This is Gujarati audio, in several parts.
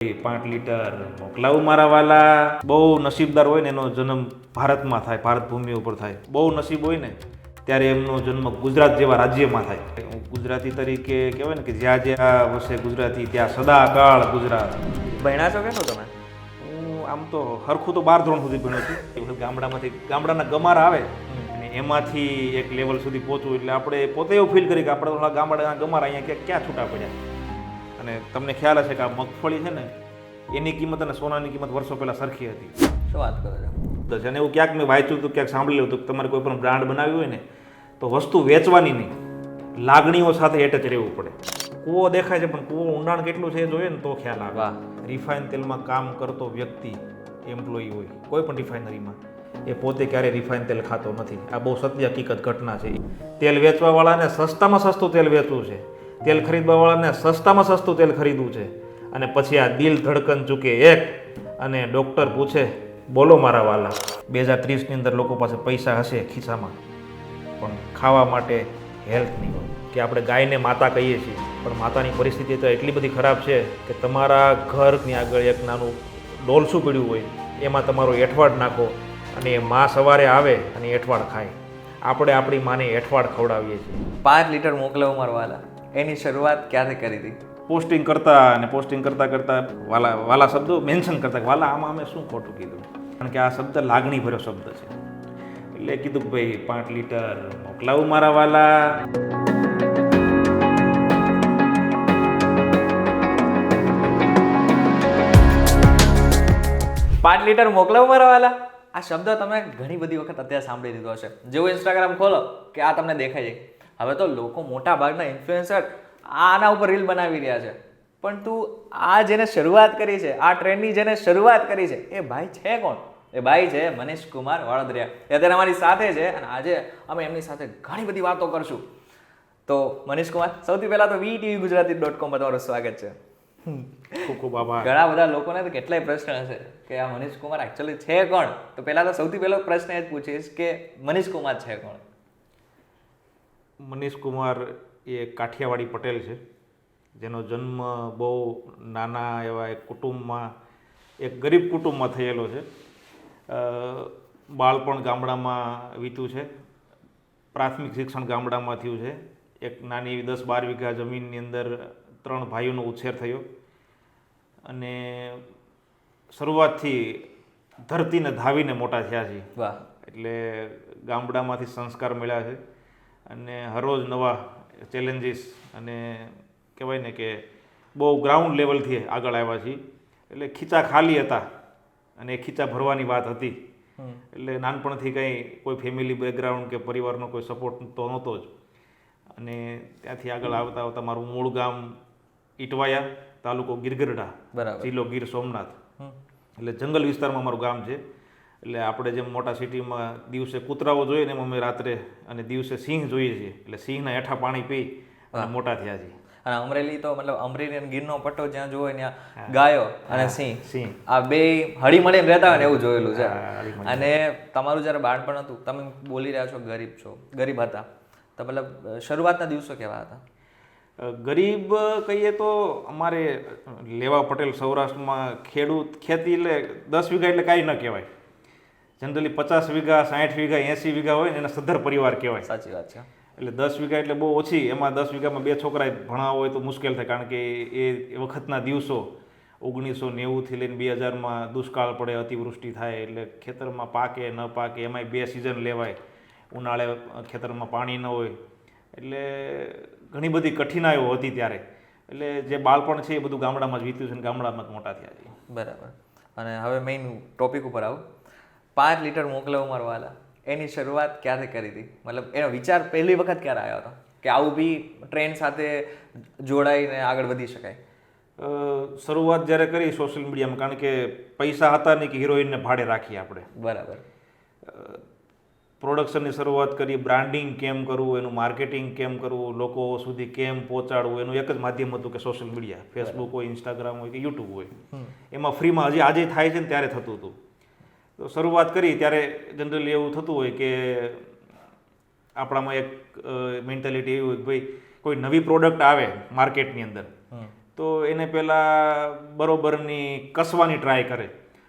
5 લીટર મોકલાવું મારા વાલા. બહુ નસીબદાર હોય ને એનો જન્મ ભારતમાં થાય, ભારત ભૂમિ ઉપર થાય. બહુ નસીબ હોય ને ત્યારે એમનો જન્મ ગુજરાત જેવા રાજ્યમાં થાય. હું ગુજરાતી તરીકે કહેવાય ને કે જ્યાં જ્યાં વસે ગુજરાતી ત્યાં સદાકાળ ગુજરાત. ભણ્યા છો કેટલું તમે? હું આમ તો હરખું તો 12 ધોરણ સુધી ભણ્યો છું. ગામડાના ગમારા આવે અને એમાંથી એક લેવલ સુધી પહોંચવું એટલે આપણે પોતે એવું ફીલ કરીએ કે આપણે થોડા ગામડાના ગમારા અહીંયા ક્યાં છૂટા પડ્યા. અને તમને ખ્યાલ હશે કે આ મગફળી છે ને એની કિંમત અને સોનાની કિંમત વર્ષો પહેલાં સરખી હતી. શું વાત કરો છો? અને એવું ક્યાંક મેં વાંચ્યું હતું, ક્યાંક સાંભળ્યું હતું કે તમારે કોઈ પણ બ્રાન્ડ બનાવી હોય ને તો વસ્તુ વેચવાની નહીં, લાગણીઓ સાથે એટેચ રહેવું પડે. કૂવો દેખાય છે પણ કૂવો ઊંડાણ કેટલું છે એ જોઈએ ને તો ખ્યાલ આવે. વાહ. રિફાઇન તેલમાં કામ કરતો વ્યક્તિ, એમ્પ્લોયી હોય કોઈ પણ રિફાઇનરીમાં, એ પોતે ક્યારેય રિફાઇન તેલ ખાતો નથી. આ બહુ સત્ય હકીકત ઘટના છે. તેલ વેચવાવાળાને સસ્તામાં સસ્તું તેલ વેચવું છે, તેલ ખરીદવાવાળાને સસ્તામાં સસ્તું તેલ ખરીદવું છે. અને પછી આ દિલ ધડકન ચૂકે એક અને ડૉક્ટર પૂછે બોલો મારા વાલા. 2030ની અંદર લોકો પાસે પૈસા હશે ખિસ્સામાં પણ ખાવા માટે હેલ્થ નહીં હોય. કે આપણે ગાયને માતા કહીએ છીએ પણ માતાની પરિસ્થિતિ તો એટલી બધી ખરાબ છે કે તમારા ઘરની આગળ એક નાનું ડોલસું પડ્યું હોય એમાં તમારો એઠવાડ નાખો અને એ માં સવારે આવે અને એઠવાડ ખાય. આપણે આપણી માને એઠવાડ ખવડાવીએ છીએ. 5 લીટર મોકલાવું મારા વાલા, એની શરૂઆત ક્યારે કરી હતી? પોસ્ટિંગ કરતાં વાલા શબ્દો મેન્શન કરતા વાલા આમાં અમે શું ખોટું કીધું. કારણ કે આ શબ્દ લાગણી ભર્યો શબ્દ છે એટલે કીધું કે ભાઈ 5 લીટર મોકલાવું મારા વાલા. 5 લીટર મોકલાવું મારા વાલા, આ શબ્દ તમે ઘણી બધી વખત અત્યારે સાંભળી લીધો હશે. જેવું ઇન્સ્ટાગ્રામ ખોલો કે આ તમને દેખાય છે. હવે તો લોકો મોટા ભાગના ઇન્ફ્લુએન્સર આના ઉપર રીલ બનાવી રહ્યા છે. પણ તું આ જેને શરૂઆત કરી છે, આ ટ્રેન્ડની જેને શરૂઆત કરી છે, એ ભાઈ છે કોણ? એ ભાઈ છે મનીષ કુમાર વડોદરિયા. એ અત્યારે અમારી સાથે છે અને આજે અમે એમની સાથે ઘણી બધી વાતો કરશું. તો મનીષ કુમાર, સૌથી પહેલા તો VTVGujarati.com પર તમારું સ્વાગત છે. ખૂબ ખૂબ આભાર. ઘણા બધા લોકોને તો કેટલાય પ્રશ્ન હશે કે આ મનીષ કુમાર એકચ્યુઅલી છે કોણ. તો પહેલા તો સૌથી પહેલો પ્રશ્ન એ જ પૂછીશ કે મનીષ કુમાર છે કોણ? મનીષ કુમાર એ કાઠિયાવાડી પટેલ છે જેનો જન્મ બહુ નાના એવા એક કુટુંબમાં, એક ગરીબ કુટુંબમાં થયેલો છે. બાળપણ ગામડામાં વીત્યું છે, પ્રાથમિક શિક્ષણ ગામડામાં થયું છે. એક નાની એવી 10-12 વીઘા જમીનની અંદર 3 ભાઈઓનો ઉછેર થયો અને શરૂઆતથી ધરતીને ધાવીને મોટા થયા છે. વાહ. એટલે ગામડામાંથી સંસ્કાર મળ્યા છે અને હરરોજ નવા ચેલેન્જીસ અને કહેવાય ને કે બહુ ગ્રાઉન્ડ લેવલથી આગળ આવ્યા છીએ. એટલે ખીચા ખાલી હતા અને એ ખીચા ભરવાની વાત હતી. એટલે નાનપણથી કંઈ કોઈ ફેમિલી બેકગ્રાઉન્ડ કે પરિવારનો કોઈ સપોર્ટ તો નહોતો જ. અને ત્યાંથી આગળ આવતા આવતા મારું મૂળ ગામ ઇટવાયા, તાલુકો ગીરગઢડા, જિલ્લો ગીર સોમનાથ. એટલે જંગલ વિસ્તારમાં મારું ગામ છે. એટલે આપણે જેમ મોટા સિટીમાં દિવસે કૂતરાઓ જોઈએ ને એમ અમે રાત્રે અને દિવસે સિંહ જોઈએ છીએ. એટલે સિંહના હેઠા પાણી પી અને મોટા થયા છીએ. અને અમરેલી તો મતલબ અમરેલી અને ગીરનો પટ્ટો જ્યાં જોવો ત્યાં ગાયો અને સિંહ આ બે હળી મળીને રહેતા હોય ને એવું જોયેલું છે. અને તમારું જ્યારે બાળપણ હતું, તમે બોલી રહ્યા છો ગરીબ હતા, તો મતલબ શરૂઆતના દિવસો કેવા હતા? ગરીબ કહીએ તો અમારે લેવા પટેલ સૌરાષ્ટ્રમાં ખેતી એટલે 10 વીઘા એટલે કાંઈ ન કહેવાય. જનરલી 50 વીઘા, 60 વીઘા, 80 વીઘા હોય ને એના સદ્ધર પરિવાર કહેવાય. સાચી વાત છે. એટલે 10 વીઘા એટલે બહુ ઓછી. એમાં 10 વીઘામાં 2 છોકરા ભણાવવા હોય તો મુશ્કેલ થાય. કારણ કે એ વખતના દિવસો 1990થી લઈને 2000માં દુષ્કાળ પડે, અતિવૃષ્ટિ થાય એટલે ખેતરમાં પાકે ન પાકે, એમાંય 2 સિઝન લેવાય. ઉનાળે ખેતરમાં પાણી ન હોય એટલે ઘણી બધી કઠિનાઈઓ હતી ત્યારે. એટલે જે બાળપણ છે એ બધું ગામડામાં જ વીત્યું છે અને ગામડામાં જ મોટા થયા છે. બરાબર. અને હવે મેઇન ટોપિક ઉપર આવું. 5 લીટર મોકલાવું મારા વાલા, એની શરૂઆત ક્યારે કરી હતી? મતલબ એનો વિચાર પહેલી વખત ક્યારે આવ્યો હતો કે આવું બી ટ્રેન્ડ સાથે જોડાઈને આગળ વધી શકાય? શરૂઆત જ્યારે કરી સોશિયલ મીડિયામાં, કારણ કે પૈસા હતા નહીં કે હિરોઈનને ભાડે રાખીએ આપણે. બરાબર. પ્રોડક્શનની શરૂઆત કરી, બ્રાન્ડિંગ કેમ કરવું, એનું માર્કેટિંગ કેમ કરવું, લોકો સુધી કેમ પહોંચાડવું, એનું એક જ માધ્યમ હતું કે સોશિયલ મીડિયા. ફેસબુક હોય, ઇન્સ્ટાગ્રામ હોય કે યુટ્યુબ હોય, એમાં ફ્રીમાં હજી આજે થાય છે ને ત્યારે થતું હતું. તો શરૂઆત કરી ત્યારે જનરલી એવું થતું હોય કે આપણામાં એક મેન્ટાલિટી એવી હોય કે ભાઈ કોઈ નવી પ્રોડક્ટ આવે માર્કેટની અંદર તો એને પહેલાં બરોબરની કસવાની ટ્રાય કરે.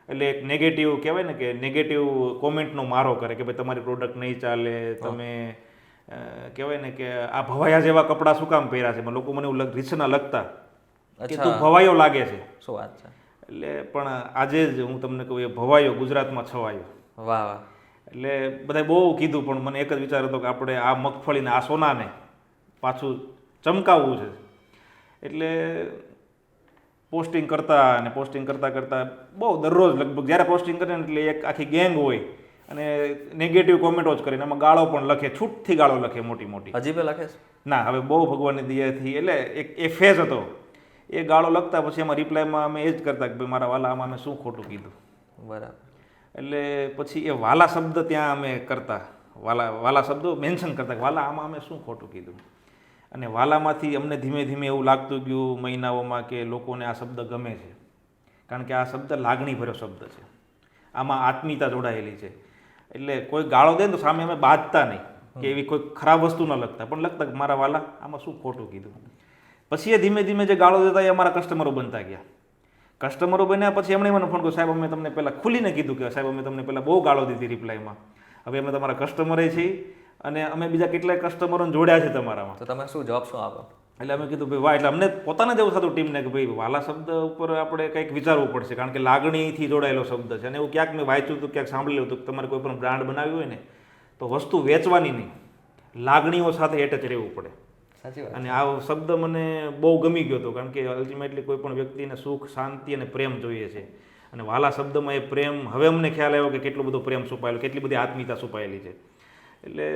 એટલે એક નેગેટિવ કહેવાય ને કે નેગેટિવ કોમેન્ટનો મારો કરે કે ભાઈ તમારી પ્રોડક્ટ નહીં ચાલે, તમે કહેવાય ને કે આ ભવાયા જેવા કપડાં શું કામ પહેર્યા છે. લોકો મને એવું રીસના લગતા કે તું ભવાયો લાગે છે. શું વાત છે. એટલે પણ આજે જ હું તમને કહું એ ભવાયો ગુજરાતમાં છવાયો. વાહ વાહ. એટલે બધાએ બહુ કીધું પણ મને એક જ વિચાર હતો કે આપણે આ મગફળીને આ સોનાને પાછું ચમકાવવું છે. એટલે પોસ્ટિંગ કરતાં બહુ દરરોજ લગભગ જ્યારે પોસ્ટિંગ કરે ને એટલે એક આખી ગેંગ હોય અને નેગેટિવ કોમેન્ટો જ કરીને એમાં ગાળો પણ લખે, છૂટથી ગાળો લખે મોટી મોટી. હજી પણ લખે છે? ના, હવે બહુ ભગવાનની દયાથી એટલે એ ફેઝ હતો. એ ગાળો લખતા પછી એમાં રિપ્લાયમાં અમે એ જ કરતા કે ભાઈ મારા વાલા આમાં અમે શું ખોટું કીધું. બરાબર. એટલે પછી એ વાલા શબ્દ ત્યાં અમે કરતા, વાલા શબ્દો મેન્શન કરતા કે વાલા આમાં અમે શું ખોટું કીધું. અને વાલામાંથી અમને ધીમે ધીમે એવું લાગતું ગયું મહિનાઓમાં કે લોકોને આ શબ્દ ગમે છે, કારણ કે આ શબ્દ લાગણી ભર્યો શબ્દ છે, આમાં આત્મીયતા જોડાયેલી છે. એટલે કોઈ ગાળો દે ને તો સામે અમે બાજતા નહીં કે એવી કોઈ ખરાબ વસ્તુ ન લખતા, પણ લખતા કે મારા વાલા આમાં શું ખોટું કીધું. પછી એ ધીમે ધીમે જે ગાળો દેતા એ અમારા કસ્ટમરો બનતા ગયા. કસ્ટમરો બન્યા પછી એમણે મને ફોન કર્યો, સાહેબ અમે તમને પહેલાં ખુલીને કીધું કે સાહેબ અમે તમને પહેલાં બહુ ગાળો દીધી રિપ્લાયમાં, હવે અમે તમારા કસ્ટમરે છીએ અને અમે બીજા કેટલાય કસ્ટમરોને જોડ્યા છે તમારામાં. તો તમે શું જવાબ શું આપો? એટલે અમે કીધું ભાઈ વાહ. એટલે અમને પોતાને જ એવું થતું ટીમને કે ભાઈ વાલા શબ્દ ઉપર આપણે કંઈક વિચારવું પડશે, કારણ કે લાગણીથી જોડાયેલો શબ્દ છે. અને એવું ક્યાંક મેં વાંચ્યું હતું, ક્યાંક સાંભળ્યું હતું કે તમારે કોઈ પણ બ્રાન્ડ બનાવી હોય ને તો વસ્તુ વેચવાની નહીં, લાગણીઓ સાથે એટેચ રહેવું પડે. સાચી વાત. અને આ શબ્દ મને બહુ ગમી ગયો હતો, કારણ કે અલ્ટિમેટલી કોઈ પણ વ્યક્તિને સુખ, શાંતિ અને પ્રેમ જોઈએ છે. અને વાલા શબ્દમાં એ પ્રેમ, હવે અમને ખ્યાલ આવ્યો કે કેટલો બધો પ્રેમ છુપાયેલો, કેટલી બધી આત્મીયતા છુપાયેલી છે. એટલે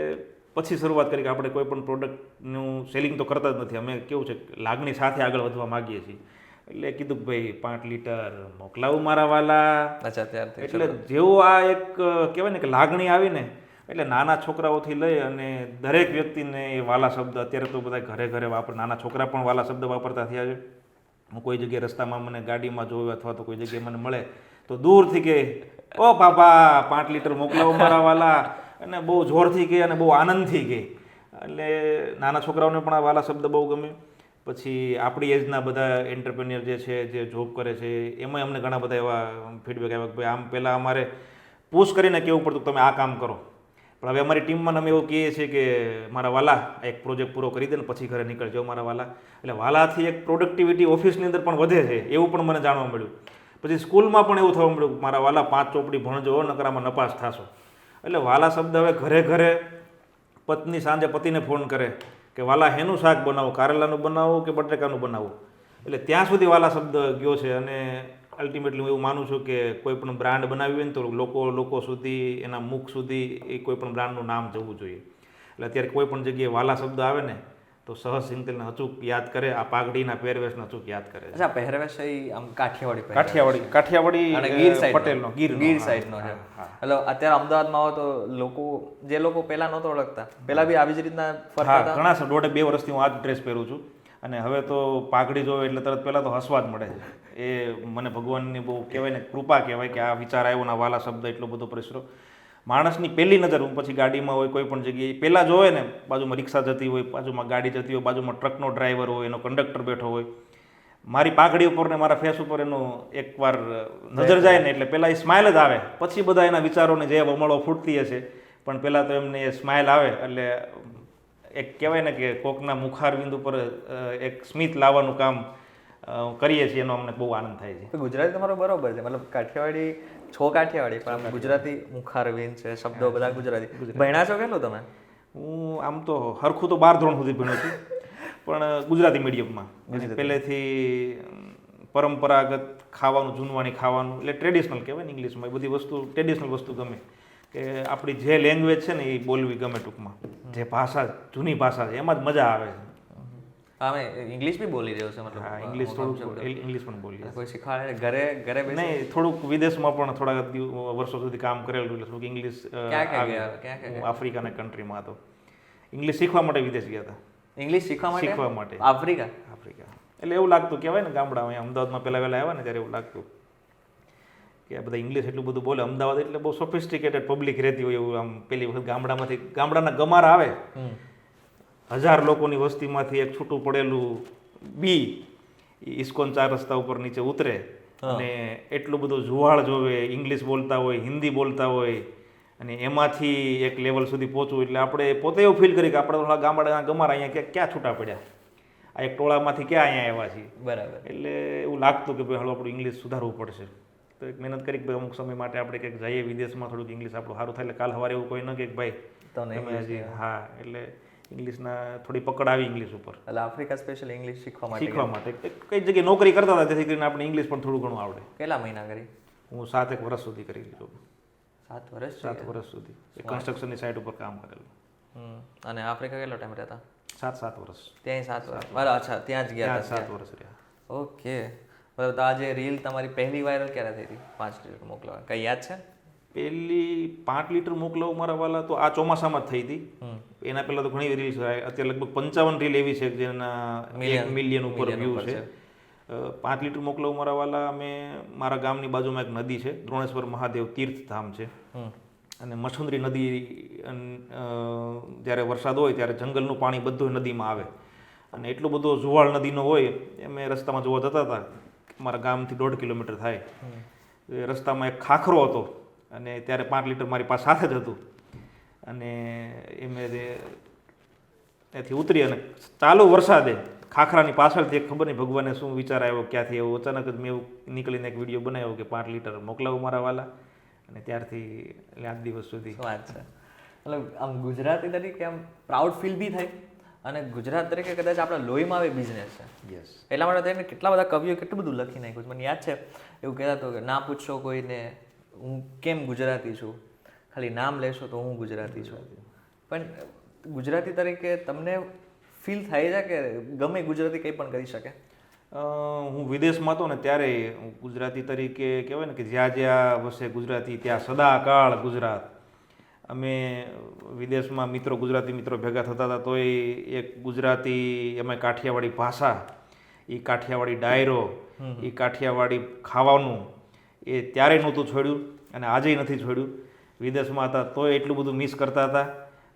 પછી શરૂઆત કરી કે આપણે કોઈ પણ પ્રોડક્ટનું સેલિંગ તો કરતા જ નથી, અમે કેવું છે લાગણી સાથે આગળ વધવા માગીએ છીએ. એટલે કીધું કે ભાઈ 5 લીટર મોકલાવું મારા વાલા. અચ્છા, ત્યારથી. એટલે જેવું આ એક કહેવાય ને કે લાગણી આવીને એટલે નાના છોકરાઓથી લઈ અને દરેક વ્યક્તિને એ વાલા શબ્દ, અત્યારે તો બધા ઘરે ઘરે વાપરે, નાના છોકરા પણ વાલા શબ્દ વાપરતા થયા છે. હું કોઈ જગ્યાએ રસ્તામાં મને ગાડીમાં જોયું અથવા તો કોઈ જગ્યાએ મને મળે તો દૂરથી કે ઓ પાપા 5 લીટર મોકલાવો મારા વાલા, અને બહુ જોરથી કહે અને બહુ આનંદથી કહે. એટલે નાના છોકરાઓને પણ આ વાલા શબ્દ બહુ ગમે. પછી આપણી એજના બધા એન્ટરપ્રેન્યોર જે છે, જે જોબ કરે છે, એમાં અમને ઘણા બધા એવા ફીડબેક આવ્યા કે ભાઈ આમ પહેલાં અમારે પુશ કરીને કહેવું પડતું કે તમે આ કામ કરો, પણ હવે અમારી ટીમમાં અમે એવું કહીએ છીએ કે મારા વાલા એક પ્રોજેક્ટ પૂરો કરી દે ને પછી ઘરે નીકળજો મારા વાલા. એટલે વાલાથી એક પ્રોડક્ટિવિટી ઓફિસની અંદર પણ વધે છે, એવું પણ મને જાણવા મળ્યું. પછી સ્કૂલમાં પણ એવું થવા મળ્યું કે મારા વાલા 5 ચોપડી ભણજો નકર આમાં નપાસ થશો. એટલે વાલા શબ્દ હવે ઘરે ઘરે પત્ની સાંજે પતિને ફોન કરે કે વાલા હેનું શાક બનાવો, કારેલાનું બનાવો કે બટેકાનું બનાવો. એટલે ત્યાં સુધી વાલા શબ્દ ગયો છે. અને અલ્ટિમેટલી હું એવું માનું છું કે કોઈ પણ બ્રાન્ડ બનાવી હોય ને તો લોકો સુધી, એના મુખ સુધી એ કોઈ પણ બ્રાન્ડનું નામ જવું જોઈએ. એટલે અત્યારે કોઈ પણ જગ્યાએ વાલા શબ્દ આવે ને તો સહજ સિંગતેલને અચૂક યાદ કરે, આ પાઘડીના પહેરવેશને અચૂક યાદ કરે. અચ્છા, પહેરવેશ એ આમ કાઠિયાવાડી અને ગીર સાઈડ પટેલનો, ગીર સાઈડનો છે. એટલે અત્યારે અમદાવાદમાં આવો તો જે લોકો પહેલા નહોતો ઓળખતા, પહેલા બી આવી જ રીતના ફરતા હતા. ઘણા 1.5-2 વર્ષથી હું આ જ ડ્રેસ પહેરું છું અને હવે તો પાઘડી જોવે એટલે તરત પહેલાં તો હસવા જ મળે છે. એ મને ભગવાનની બહુ કહેવાય ને કૃપા કહેવાય કે આ વિચાર આવ્યો ને વાલા શબ્દ એટલો બધો પ્રસરો. માણસની પહેલી નજર, હું પછી ગાડીમાં હોય કોઈ પણ જગ્યાએ પહેલાં જોવે ને, બાજુમાં રિક્ષા જતી હોય, બાજુમાં ગાડી જતી હોય, બાજુમાં ટ્રકનો ડ્રાઈવર હોય, એનો કંડક્ટર બેઠો હોય, મારી પાઘડી ઉપર ને મારા ફેસ ઉપર એનો એકવાર નજર જાય ને એટલે પહેલાં એ સ્માઇલ જ આવે. પછી બધા એના વિચારોને જે અમળો ફૂટતી હશે, પણ પહેલાં તો એમને એ સ્માઇલ આવે. એટલે એક કહેવાય ને કે કોકના મુખારવિંદ ઉપર એક સ્મિત લાવવાનું કામ કરીએ છીએ, એનો અમને બહુ આનંદ થાય છે. ગુજરાતી તમારો બરોબર છે, મતલબ કાઠિયાવાડી છો, કાઠિયાવાડી પણ ગુજરાતી મુખારવિંદ છે, શબ્દો બધા ગુજરાતી. ભણ્યા છો કેટલું તમે? હું આમ તો હરખું તો 12 ધોરણ સુધી ભણ્યો છું, પણ ગુજરાતી મીડિયમમાં. પહેલેથી પરંપરાગત ખાવાનું, જૂનવાણી ખાવાનું, એટલે ટ્રેડિશનલ કહેવાય ને ઇંગ્લિશમાં, એ બધી વસ્તુ ટ્રેડિશનલ વસ્તુ ગમે. કે આપણી જે લેંગ્વેજ છે ને એ બોલવી ગમે. ટૂંકમાં જે ભાષા, જૂની ભાષા છે એમાં જ મજા આવે છે. અમે ઇંગ્લિશ બી બોલી રહ્યો છે, મતલબ હા, ઇંગ્લિશ થોડુંક ઇંગ્લિશ પણ બોલીએ. કોઈ શીખવાડે ઘરે નહીં, થોડુંક વિદેશમાં પણ થોડાક વર્ષો સુધી કામ કરેલું, એટલે થોડુંક ઇંગ્લિશ. ક્યાં આફ્રિકાના કન્ટ્રીમાં હતો, ઇંગ્લિશ શીખવા માટે વિદેશ ગયા હતા. ઇંગ્લિશ શીખવા માટે આફ્રિકા. એટલે એવું લાગતું કહેવાય ને ગામડામાં, અહીંયા અમદાવાદમાં પહેલા આવ્યા ને ત્યારે એવું લાગતું કે બધા ઇંગ્લિશ એટલું બધું બોલે. અમદાવાદ એટલે બહુ સોફિસ્ટિકેટેડ પબ્લિક રહેતી હોય એવું. આમ પેલી વખત ગામડાના ગમારા આવે, 1000 લોકોની વસ્તીમાંથી એક છૂટું પડેલું બી, એ ઇસ્કોન 4 રસ્તા ઉપર નીચે ઉતરે અને એટલું બધું જુવાળ જોવે, ઇંગ્લિશ બોલતા હોય, હિન્દી બોલતા હોય, અને એમાંથી એક લેવલ સુધી પહોંચવું એટલે આપણે પોતે એવું ફીલ કરી કે આપણે થોડા ગામડા ગમારા અહીંયા ક્યાં છૂટા પડ્યા, આ એક ટોળામાંથી ક્યાં અહીંયા આવ્યા છીએ. બરાબર. એટલે એવું લાગતું કે ભાઈ હાલો આપણું ઇંગ્લિશ સુધારવું પડશે. તો એક મહેનત કરી કે ભાઈ અમુક સમય માટે આપણે કંઈક જઈએ વિદેશમાં, થોડુંક ઇંગ્લિશ આપણું સારું થાય. એટલે કાલ સવારે એવું કોઈ ન કે ભાઈ તમે હજી હા, એટલે ઇંગ્લિશના થોડી પકડ આવી ઇંગ્લિશ ઉપર. એટલે આફ્રિકા સ્પેશિયલ ઇંગ્લિશ શીખવા માટે કઈ જગ્યાએ નોકરી કરતા હતા જેથી કરીને આપણે ઇંગ્લિશ પણ થોડું ઘણું આવડે. કેટલા મહિના કરી? હું 7 વર્ષ સુધી કરી લીધું. 7 વર્ષ? 7 વર્ષ સુધી કન્સ્ટ્રક્શનની સાઇટ ઉપર કામ કરેલું. અને આફ્રિકા કેટલો ટાઈમ રહેતા? 7 વર્ષ. ત્યાં 7 વર્ષ. બરાબર. અચ્છા, ત્યાં જ ગયા હતા? 7 વર્ષ રહ્યા. ઓકે. બરાબર. તો આ જે રીલ તમારી પહેલી વાયરલ ક્યારે થઈ હતી 5 લીટર મોકલવા, કઈ યાદ છે? પહેલી 5 લીટર મોકલાવું મારા વાલા તો આ ચોમાસામાં જ થઈ હતી. એના પહેલા તો ઘણી રીલ્સ, અત્યારે લગભગ 55 રીલ એવી છે જેના 1 મિલિયન ઉપર વ્યૂ છે. 5 લીટર મોકલાવું મારા વાલા, અમે મારા ગામની બાજુમાં એક નદી છે, દ્રોણેશ્વર મહાદેવ તીર્થધામ છે, અને મસુંદરી નદી જ્યારે વરસાદ હોય ત્યારે જંગલનું પાણી બધું નદીમાં આવે, અને એટલો બધો જુવાળ નદીનો હોય. અમે રસ્તામાં જોવા જતા હતા, મારા ગામથી 1.5 કિલોમીટર થાય. એ રસ્તામાં એક ખાખરો હતો, અને ત્યારે 5 લીટર મારી પાસે સાથે જ હતું, અને એમે ત્યાંથી ઉતરી અને ચાલુ વરસાદે ખાખરાની પાછળથી એક ખબર નહીં ભગવાને શું વિચાર આવ્યો ક્યાંથી, એવું અચાનક જ મેં એવું નીકળીને એક વિડીયો બનાવ્યો કે 5 લીટર મોકલાવું મારા વાલા, અને ત્યારથી એટલે આજ દિવસ સુધી. વાત છે. મતલબ આમ ગુજરાતી તરીકે આમ પ્રાઉડ ફીલ બી થાય, અને ગુજરાત તરીકે કદાચ આપણા લોહીમાં આવે બિઝનેસ છે. યસ. એટલા માટે તેને કેટલા બધા કવિઓ કેટલું બધું લખી નાખ્યું છે. મને યાદ છે એવું કહેતા હતો કે ના પૂછશો કોઈને હું કેમ ગુજરાતી છું, ખાલી નામ લેશો તો હું ગુજરાતી છું. પણ ગુજરાતી તરીકે તમને ફીલ થાય છે કે ગમે ગુજરાતી કંઈ પણ કરી શકે? હું વિદેશમાં હતો ને ત્યારે હું ગુજરાતી તરીકે કહેવાય ને કે જ્યાં જ્યાં વસે ગુજરાતી ત્યાં સદાકાળ ગુજરાત. અમે વિદેશમાં મિત્રો, ગુજરાતી મિત્રો ભેગા થતા હતા તોય એક ગુજરાતી, એમાં કાઠિયાવાડી ભાષા, એ કાઠિયાવાડી ડાયરો, એ કાઠિયાવાડી ખાવાનું, એ ત્યારે નહોતું છોડ્યું અને આજે નથી છોડ્યું. વિદેશમાં હતા તોય એટલું બધું મિસ કરતા હતા.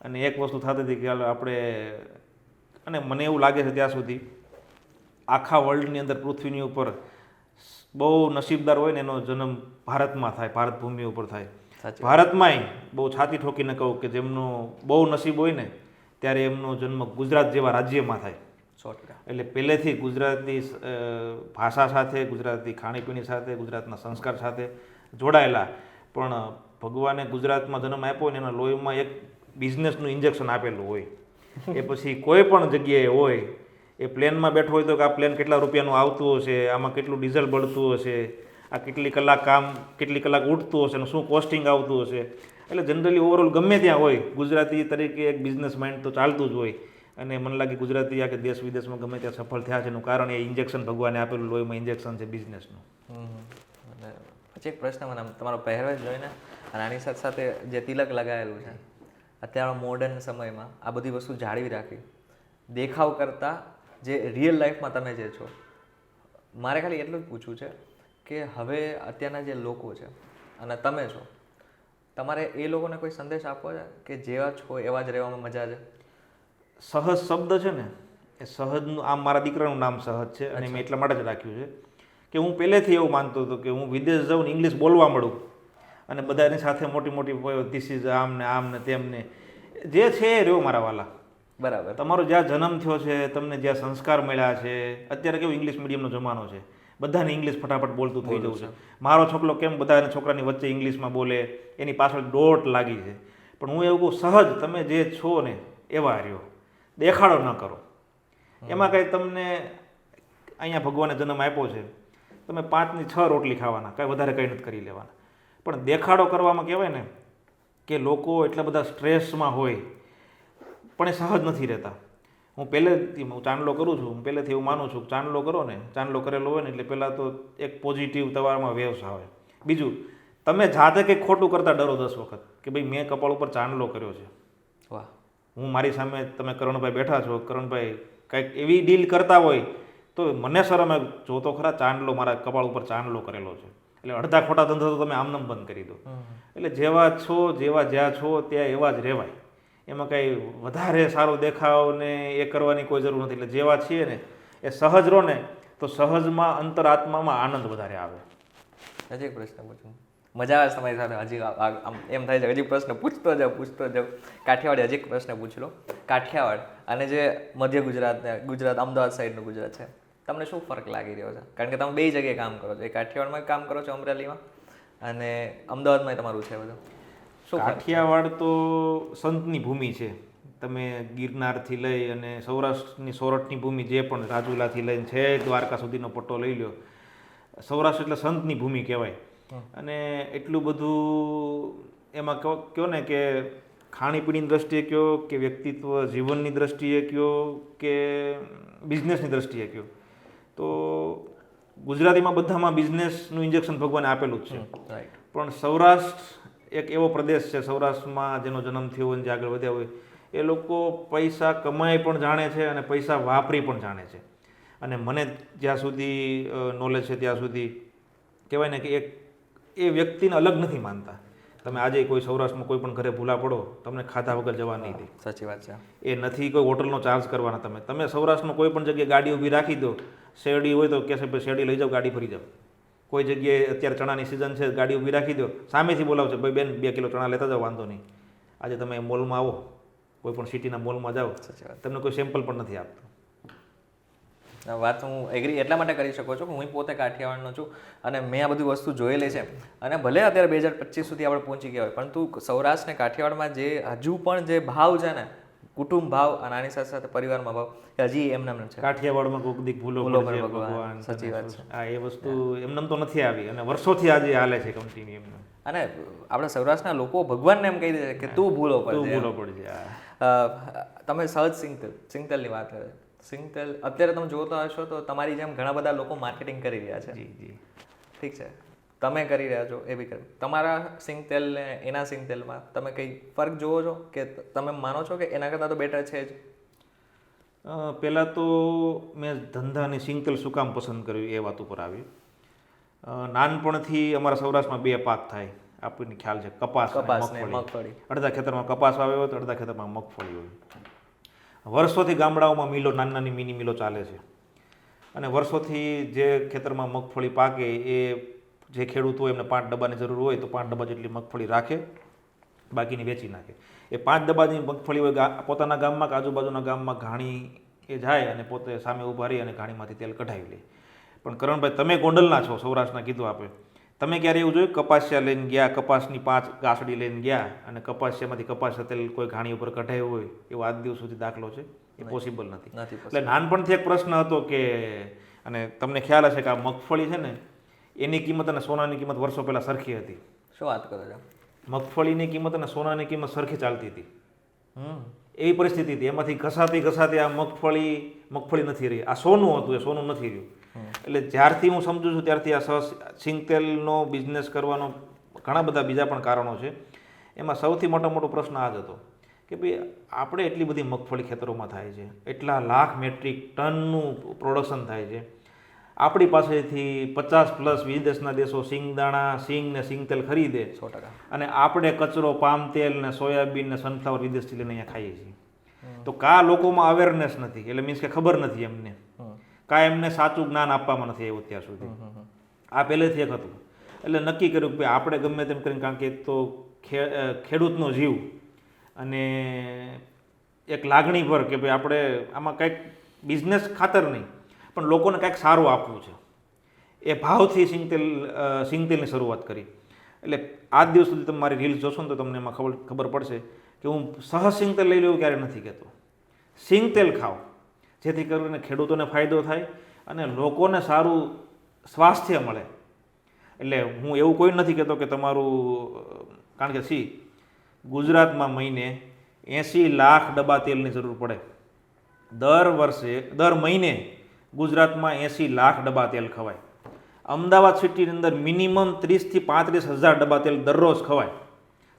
અને એક વસ્તુ થતી હતી કે હાલો આપણે, અને મને એવું લાગે છે ત્યાં સુધી આખા વર્લ્ડની અંદર, પૃથ્વીની ઉપર બહુ નસીબદાર હોય ને એનો જન્મ ભારતમાં થાય, ભારત ભૂમિ ઉપર થાય. ભારતમાંય બહુ છાતી ઠોકીને કહું કે જેમનું બહુ નસીબ હોય ને ત્યારે એમનો જન્મ ગુજરાત જેવા રાજ્યમાં થાય. એટલે પહેલેથી ગુજરાતી ભાષા સાથે, ગુજરાતી ખાણીપીણી સાથે, ગુજરાતના સંસ્કાર સાથે જોડાયેલા, પણ ભગવાને ગુજરાતમાં જન્મ આપ્યો ને એના લોહીમાં એક બિઝનેસનું ઇન્જેક્શન આપેલું હોય. એ પછી કોઈ પણ જગ્યાએ હોય, એ પ્લેનમાં બેઠો હોય તો કે આ પ્લેન કેટલા રૂપિયાનું આવતું હશે, આમાં કેટલું ડીઝલ બળતું હશે, આ કેટલી કલાક કામ, કેટલી કલાક ઉઠતું હશે, અને શું કોસ્ટિંગ આવતું હશે. એટલે જનરલી ઓવરઓલ ગમે ત્યાં હોય, ગુજરાતી તરીકે એક બિઝનેસ માઇન્ડ તો ચાલતું જ હોય. અને મને લાગે ગુજરાતી આ કે દેશ વિદેશમાં ગમે ત્યાં સફળ થયા છે એનું કારણ એ ઇન્જેક્શન ભગવાને આપેલું લોહીમાં ઇન્જેક્શન છે બિઝનેસનું. પછી એક પ્રશ્ન મને તમારો પહેરવેશ જોઈને, અને આની સાથે સાથે જે તિલક લગાવેલું છે, અત્યારે મોડર્ન સમયમાં આ બધી વસ્તુ જાળવી રાખી, દેખાવ કરતાં જે રિયલ લાઈફમાં તમે જે છો, મારે ખાલી એટલું જ પૂછવું છે કે હવે અત્યારના જે લોકો છે અને તમે છો, તમારે એ લોકોને કોઈ સંદેશ આપવો છે કે જેવા છો એવા જ રહેવામાં મજા છે? સહજ શબ્દ છે ને, એ સહજનું, આમ મારા દીકરાનું નામ સહજ છે અને મેં એટલા માટે જ રાખ્યું છે કે હું પહેલેથી એવું માનતો હતો કે હું વિદેશ જાઉં ને ઇંગ્લિશ બોલવા મળું અને બધાની સાથે મોટી મોટી ધીસ ઇઝ આમ ને તેમ ને, જે છે એ રહ્યો મારા વાલા. બરાબર. તમારો જ્યાં જન્મ થયો છે, તમને જ્યાં સંસ્કાર મળ્યા છે, અત્યારે કેવું ઇંગ્લિશ મીડિયમનો જમાનો છે, બધાને ઇંગ્લિશ ફટાફટ બોલતું થઈ જવું છે. મારો છોકરો કેમ બધાને છોકરાની વચ્ચે ઇંગ્લિશમાં બોલે, એની પાછળ દોટ લાગી છે. પણ હું એવું કહું, સહજ તમે જે છો ને એવા રહ્યો, દેખાડો ન કરો. એમાં કંઈ તમને અહીંયા ભગવાને જન્મ આપ્યો છે, તમે 5 ની 6 રોટલી ખાવાના, કાંઈ વધારે કંઈ નથી કરી લેવાના. પણ દેખાડો કરવામાં કહેવાય ને કે લોકો એટલા બધા સ્ટ્રેસમાં હોય પણ એ સહજ નથી રહેતા. હું પહેલેથી હું ચાંદલો કરું છું, હું પહેલેથી એવું માનું છું કે ચાંદલો કરો ને, ચાંદલો કરેલો હોય ને એટલે પહેલાં તો એક પોઝિટિવ તમારામાં વેવ્સ આવે. બીજું, તમે જાતે કંઈક ખોટું કરતા ડરો 10 વખત કે ભાઈ મેં કપાળ ઉપર ચાંદલો કર્યો છે. વાહ. હું મારી સામે તમે કરણભાઈ બેઠા છો, કરણભાઈ કંઈક એવી ડીલ કરતા હોય તો મને શરમ આવે, જો તો ખરા ચાંદલો, મારા કપાળ ઉપર ચાંદલો કરેલો છે. એટલે અડધા ખોટા ધંધા તો તમે આમનામ બંધ કરી દો. એટલે જેવા છો, જેવા જ્યાં છો ત્યાં એવા જ રહેવાય. એમાં કંઈ વધારે સારો દેખાવ ને એ કરવાની કોઈ જરૂર નથી. એટલે જેવા છીએ ને એ સહજ રહો ને તો સહજમાં અંતરાત્મામાં આનંદ વધારે આવે. હજી એક પ્રશ્ન પૂછું, મજા આવે છે તમારી સાથે. હજી આમ એમ થાય છે હજી પ્રશ્ન પૂછતો જાઉં. કાઠિયાવાડી હજી એક પ્રશ્ન પૂછી લો. કાઠિયાવાડ અને જે મધ્ય ગુજરાત અમદાવાદ સાઈડનું ગુજરાત છે, તમને શું ફરક લાગી રહ્યો છે? કારણ કે તમે બે જગ્યાએ કામ કરો છો, એ કાઠિયાવાડમાં કામ કરો છો અમરેલીમાં, અને અમદાવાદમાં તમારું છે બધું. શું કાઠિયાવાડ તો સંતની ભૂમિ છે. તમે ગિરનારથી લઈ અને સૌરાષ્ટ્રની સોરઠની ભૂમિ, જે પણ રાજુલાથી લઈને છે દ્વારકા સુધીનો પટ્ટો લઈ લો, સૌરાષ્ટ્ર એટલે સંતની ભૂમિ કહેવાય. અને એટલું બધું એમાં કહો ને કે ખાણીપીણીની દ્રષ્ટિએ કહો કે વ્યક્તિત્વ જીવનની દ્રષ્ટિએ કહો કે બિઝનેસની દ્રષ્ટિએ કહો, તો ગુજરાતીમાં બધામાં બિઝનેસનું ઇન્જેક્શન ભગવાને આપેલું જ છે. પણ સૌરાષ્ટ્ર એક એવો પ્રદેશ છે, સૌરાષ્ટ્રમાં જેનો જન્મ થયો હોય, જે આગળ વધ્યા હોય, એ લોકો પૈસા કમાઈ પણ જાણે છે અને પૈસા વાપરી પણ જાણે છે. અને મને જ્યાં સુધી નોલેજ છે ત્યાં સુધી કહેવાય ને કે એ વ્યક્તિને અલગ નથી માનતા. તમે આજે કોઈ સૌરાષ્ટ્રમાં કોઈ પણ ઘરે ભૂલા પડો, તમને ખાધા વગર જવા નહીં દે. સાચી વાત છે. એ નથી કોઈ હોટલનો ચાર્જ કરવાના. તમે સૌરાષ્ટ્રમાં કોઈ પણ જગ્યાએ ગાડી ઊભી રાખી દો, શેરડી હોય તો કહેશે ભાઈ શેરડી લઈ જાઓ, ગાડી ફરી જાઓ. કોઈ જગ્યાએ અત્યારે ચણાની સિઝન છે, ગાડી ઊભી રાખી દો, સામેથી બોલાવશે ભાઈ બેન 2 કિલો ચણા લેતા જાઓ, વાંધો નહીં. આજે તમે મોલમાં આવો, કોઈ પણ સિટીના મોલમાં જાઓ, તમને કોઈ સેમ્પલ પણ નથી આપતું. વાત હું એગ્રી એટલા માટે કરી શકો છો કે હું પોતે કાઠિયાવાડનો છું અને મેં આ બધી વસ્તુ જોયેલી છે. અને ભલે અત્યારે 2025 સુધી આપણે પહોંચી ગયા હોય, પરંતુ સૌરાષ્ટ્ર ને કાઠિયાવાડમાં જે હજુ પણ જે ભાવ છે ને, કુટુંબ ભાવ અને આની સાથે સાથે પરિવારમાં ભાવ, એ હજી એમને છે. કાઠિયાવાડમાં કોઈક દીક ભૂલો પડે ભગવાન. સાચી વાત છે. આ એ વસ્તુ એમને તો નથી આવી અને વર્ષોથી આજે હાલે છે કન્ટિન્યુ એમને. અને આપણા સૌરાષ્ટ્રના લોકો ભગવાનને એમ કહી દે કે તું ભૂલો પડજે. તમે સહજ સિંગતેલની વાત કરે, સિંગતેલ અત્યારે તમે જોતા હશો તો તમારી જેમ ઘણા બધા લોકો માર્કેટિંગ કરી રહ્યા છે. જી ઠીક છે, તમે કરી રહ્યા છો, એ બી કરી. તમારા સિંગતેલ ને એના સિંગતેલમાં તમે કંઈ ફરક જોવો છો કે તમે માનો છો કે એના કરતાં તો બેટર છે જ? પહેલાં તો મેં ધંધાની સિંગતેલ શું કામ પસંદ કર્યું એ વાત ઉપર આવી. નાનપણથી અમારા સૌરાષ્ટ્રમાં 2 પાક થાય, આપણને ખ્યાલ છે, કપાસ અને મગફળી. અડધા ખેતરમાં કપાસ વાવ્યો હોય તો અડધા ખેતરમાં મગફળી હોય. વર્ષોથી ગામડાઓમાં મિલો, નાની મિની મિલો ચાલે છે. અને વર્ષોથી જે ખેતરમાં મગફળી પાકે એ જે ખેડૂત હોય એમને 5 ડબ્બાની જરૂર હોય તો 5 ડબ્બા જેટલી મગફળી રાખે, બાકીની વેચી નાખે. એ 5 ડબ્બાની મગફળી હોય પોતાના ગામમાં કે આજુબાજુના ગામમાં ઘાણી એ જાય અને પોતે સામે ઊભા રહી અને ઘાણીમાંથી તેલ કઢાવી લે. પણ કરણભાઈ, તમે ગોંડલના છો, સૌરાષ્ટ્રના કીધું આપે, તમે ક્યારે એવું જોયું કપાસિયા લઈને ગયા, કપાસની 5 ગાંસડી લઈને ગયા અને કપાસિયામાંથી કપાસિયા તેલ કોઈ ઘાણી ઉપર કઢાયું હોય એવો આજ દિવસ સુધી દાખલો છે? એ પોસિબલ નથી. એટલે નાનપણથી એક પ્રશ્ન હતો કે, અને તમને ખ્યાલ હશે કે આ મગફળી છે ને, એની કિંમત અને સોનાની કિંમત વર્ષો પહેલાં સરખી હતી. શું વાત કરો છો? મગફળીની કિંમત અને સોનાની કિંમત સરખી ચાલતી હતી. એવી પરિસ્થિતિ હતી. એમાંથી ઘસાતી આ મગફળી નથી રહી. આ સોનું હતું, એ સોનું નથી રહ્યું. એટલે જ્યારથી હું સમજુ છું ત્યારથી આ સિંગતેલનો બિઝનેસ કરવાનો ઘણા બધા બીજા પણ કારણો છે. એમાં સૌથી મોટો પ્રશ્ન આ જ હતો કે ભાઈ આપણે એટલી બધી મગફળી ખેતરોમાં થાય છે, એટલા લાખ મેટ્રિક ટનનું પ્રોડક્શન થાય છે, આપણી પાસેથી 50+ વિદેશના દેશો સિંગદાણા, સિંગ ને સિંગતેલ ખરીદે 100%, અને આપણે કચરો પામ તેલ ને સોયાબીન ને સનફ્લાવર વિદેશથી લઈને અહીંયા ખાઈએ છીએ. તો કા લોકોમાં અવેરનેસ નથી, એટલે મીન્સ કે ખબર નથી એમને, કા એમને સાચું જ્ઞાન આપવામાં નથી આવ્યું અત્યાર સુધી. આ પહેલેથી એક હતું. એટલે નક્કી કર્યું કે આપણે ગમે તેમ કરીને, કારણ કે તો ખેડૂતનો જીવ અને એક લાગણી પર કે ભાઈ આપણે આમાં કંઈક બિઝનેસ ખાતર નહીં પણ લોકોને કંઈક સારું આપવું છે, એ ભાવથી સિંગતેલની શરૂઆત કરી. એટલે આજ દિવસ સુધી તમે મારી રીલ્સ જોશો ને તો તમને એમાં ખબર પડશે કે હું સહજ સિંગતેલ લઈ લેવું ક્યારે નથી કહેતો. સિંગતેલ ખાઓ જેથી કરીને ખેડૂતોને ફાયદો થાય અને લોકોને સારું સ્વાસ્થ્ય મળે. એટલે હું એવું કોઈ નથી કહેતો કે તમારું, કારણ કે ગુજરાતમાં મહિને 80 લાખ ડબ્બા તેલની જરૂર પડે. દર મહિને ગુજરાતમાં 80 લાખ ડબ્બા તેલ ખવાય. અમદાવાદ સિટીની અંદર મિનિમમ 30,000 થી 35,000 ડબ્બા તેલ દરરોજ ખવાય.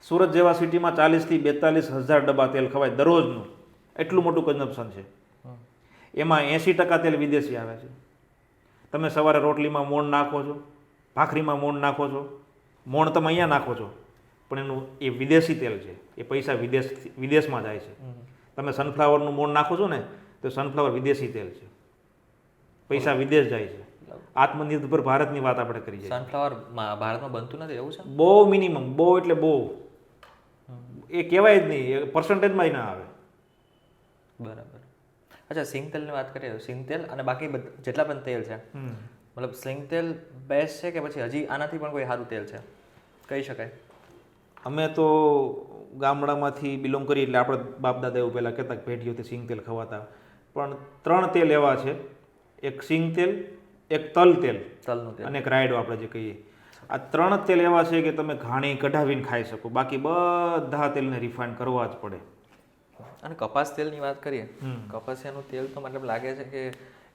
સુરત જેવા સિટીમાં 40,000 થી 42,000 ડબ્બા તેલ ખવાય દરરોજનું. એટલું મોટું કન્ઝમ્પશન છે. એમાં 80% તેલ વિદેશી આવે છે. તમે સવારે રોટલીમાં મોણ નાખો છો, ભાખરીમાં મોણ નાખો છો, મોણ તમે અહીંયા નાખો છો, પણ એનું એ વિદેશી તેલ છે. એ પૈસા વિદેશમાં જાય છે. તમે સનફ્લાવરનું મોણ નાખો છો ને, તો સનફ્લાવર વિદેશી તેલ છે. પૈસા વિદેશ જાય છે. આત્મનિર્ભર ભારતની વાત આપણે કરીએ. સનફ્લાવર ભારતમાં બનતું નથી એવું છે? બહુ મિનિમમ, બહુ એટલે બહુ, એ કહેવાય જ નહીં, એ પર્સન્ટેજમાં ના આવે. બરાબર. અચ્છા, સિંગ તેલની વાત કરીએ તો સિંગ તેલ અને બાકી જેટલા પણ તેલ છે, મતલબ સિંગ તેલ બેસ્ટ છે કે પછી હજી આનાથી પણ કોઈ સારું તેલ છે કહી શકાય? અમે તો ગામડામાંથી બિલોંગ કરીએ એટલે આપણે બાપ દાદા એવું પહેલાં કહેતા કે પેઢીઓથી સિંગ તેલ ખવાતા. પણ 3 તેલ એવા છે, એક સિંગ તેલ, એક તલ તેલ તલનું તેલ અને એક રાયડો આપણે જે કહીએ. આ 3 તેલ એવા છે કે તમે ઘાણી કઢાવીને ખાઈ શકો, બાકી બધા તેલને રિફાઇન કરવા જ પડે. અને કપાસ તેલની વાત કરીએ, કપાસિયાનું તેલ તો મતલબ લાગે છે કે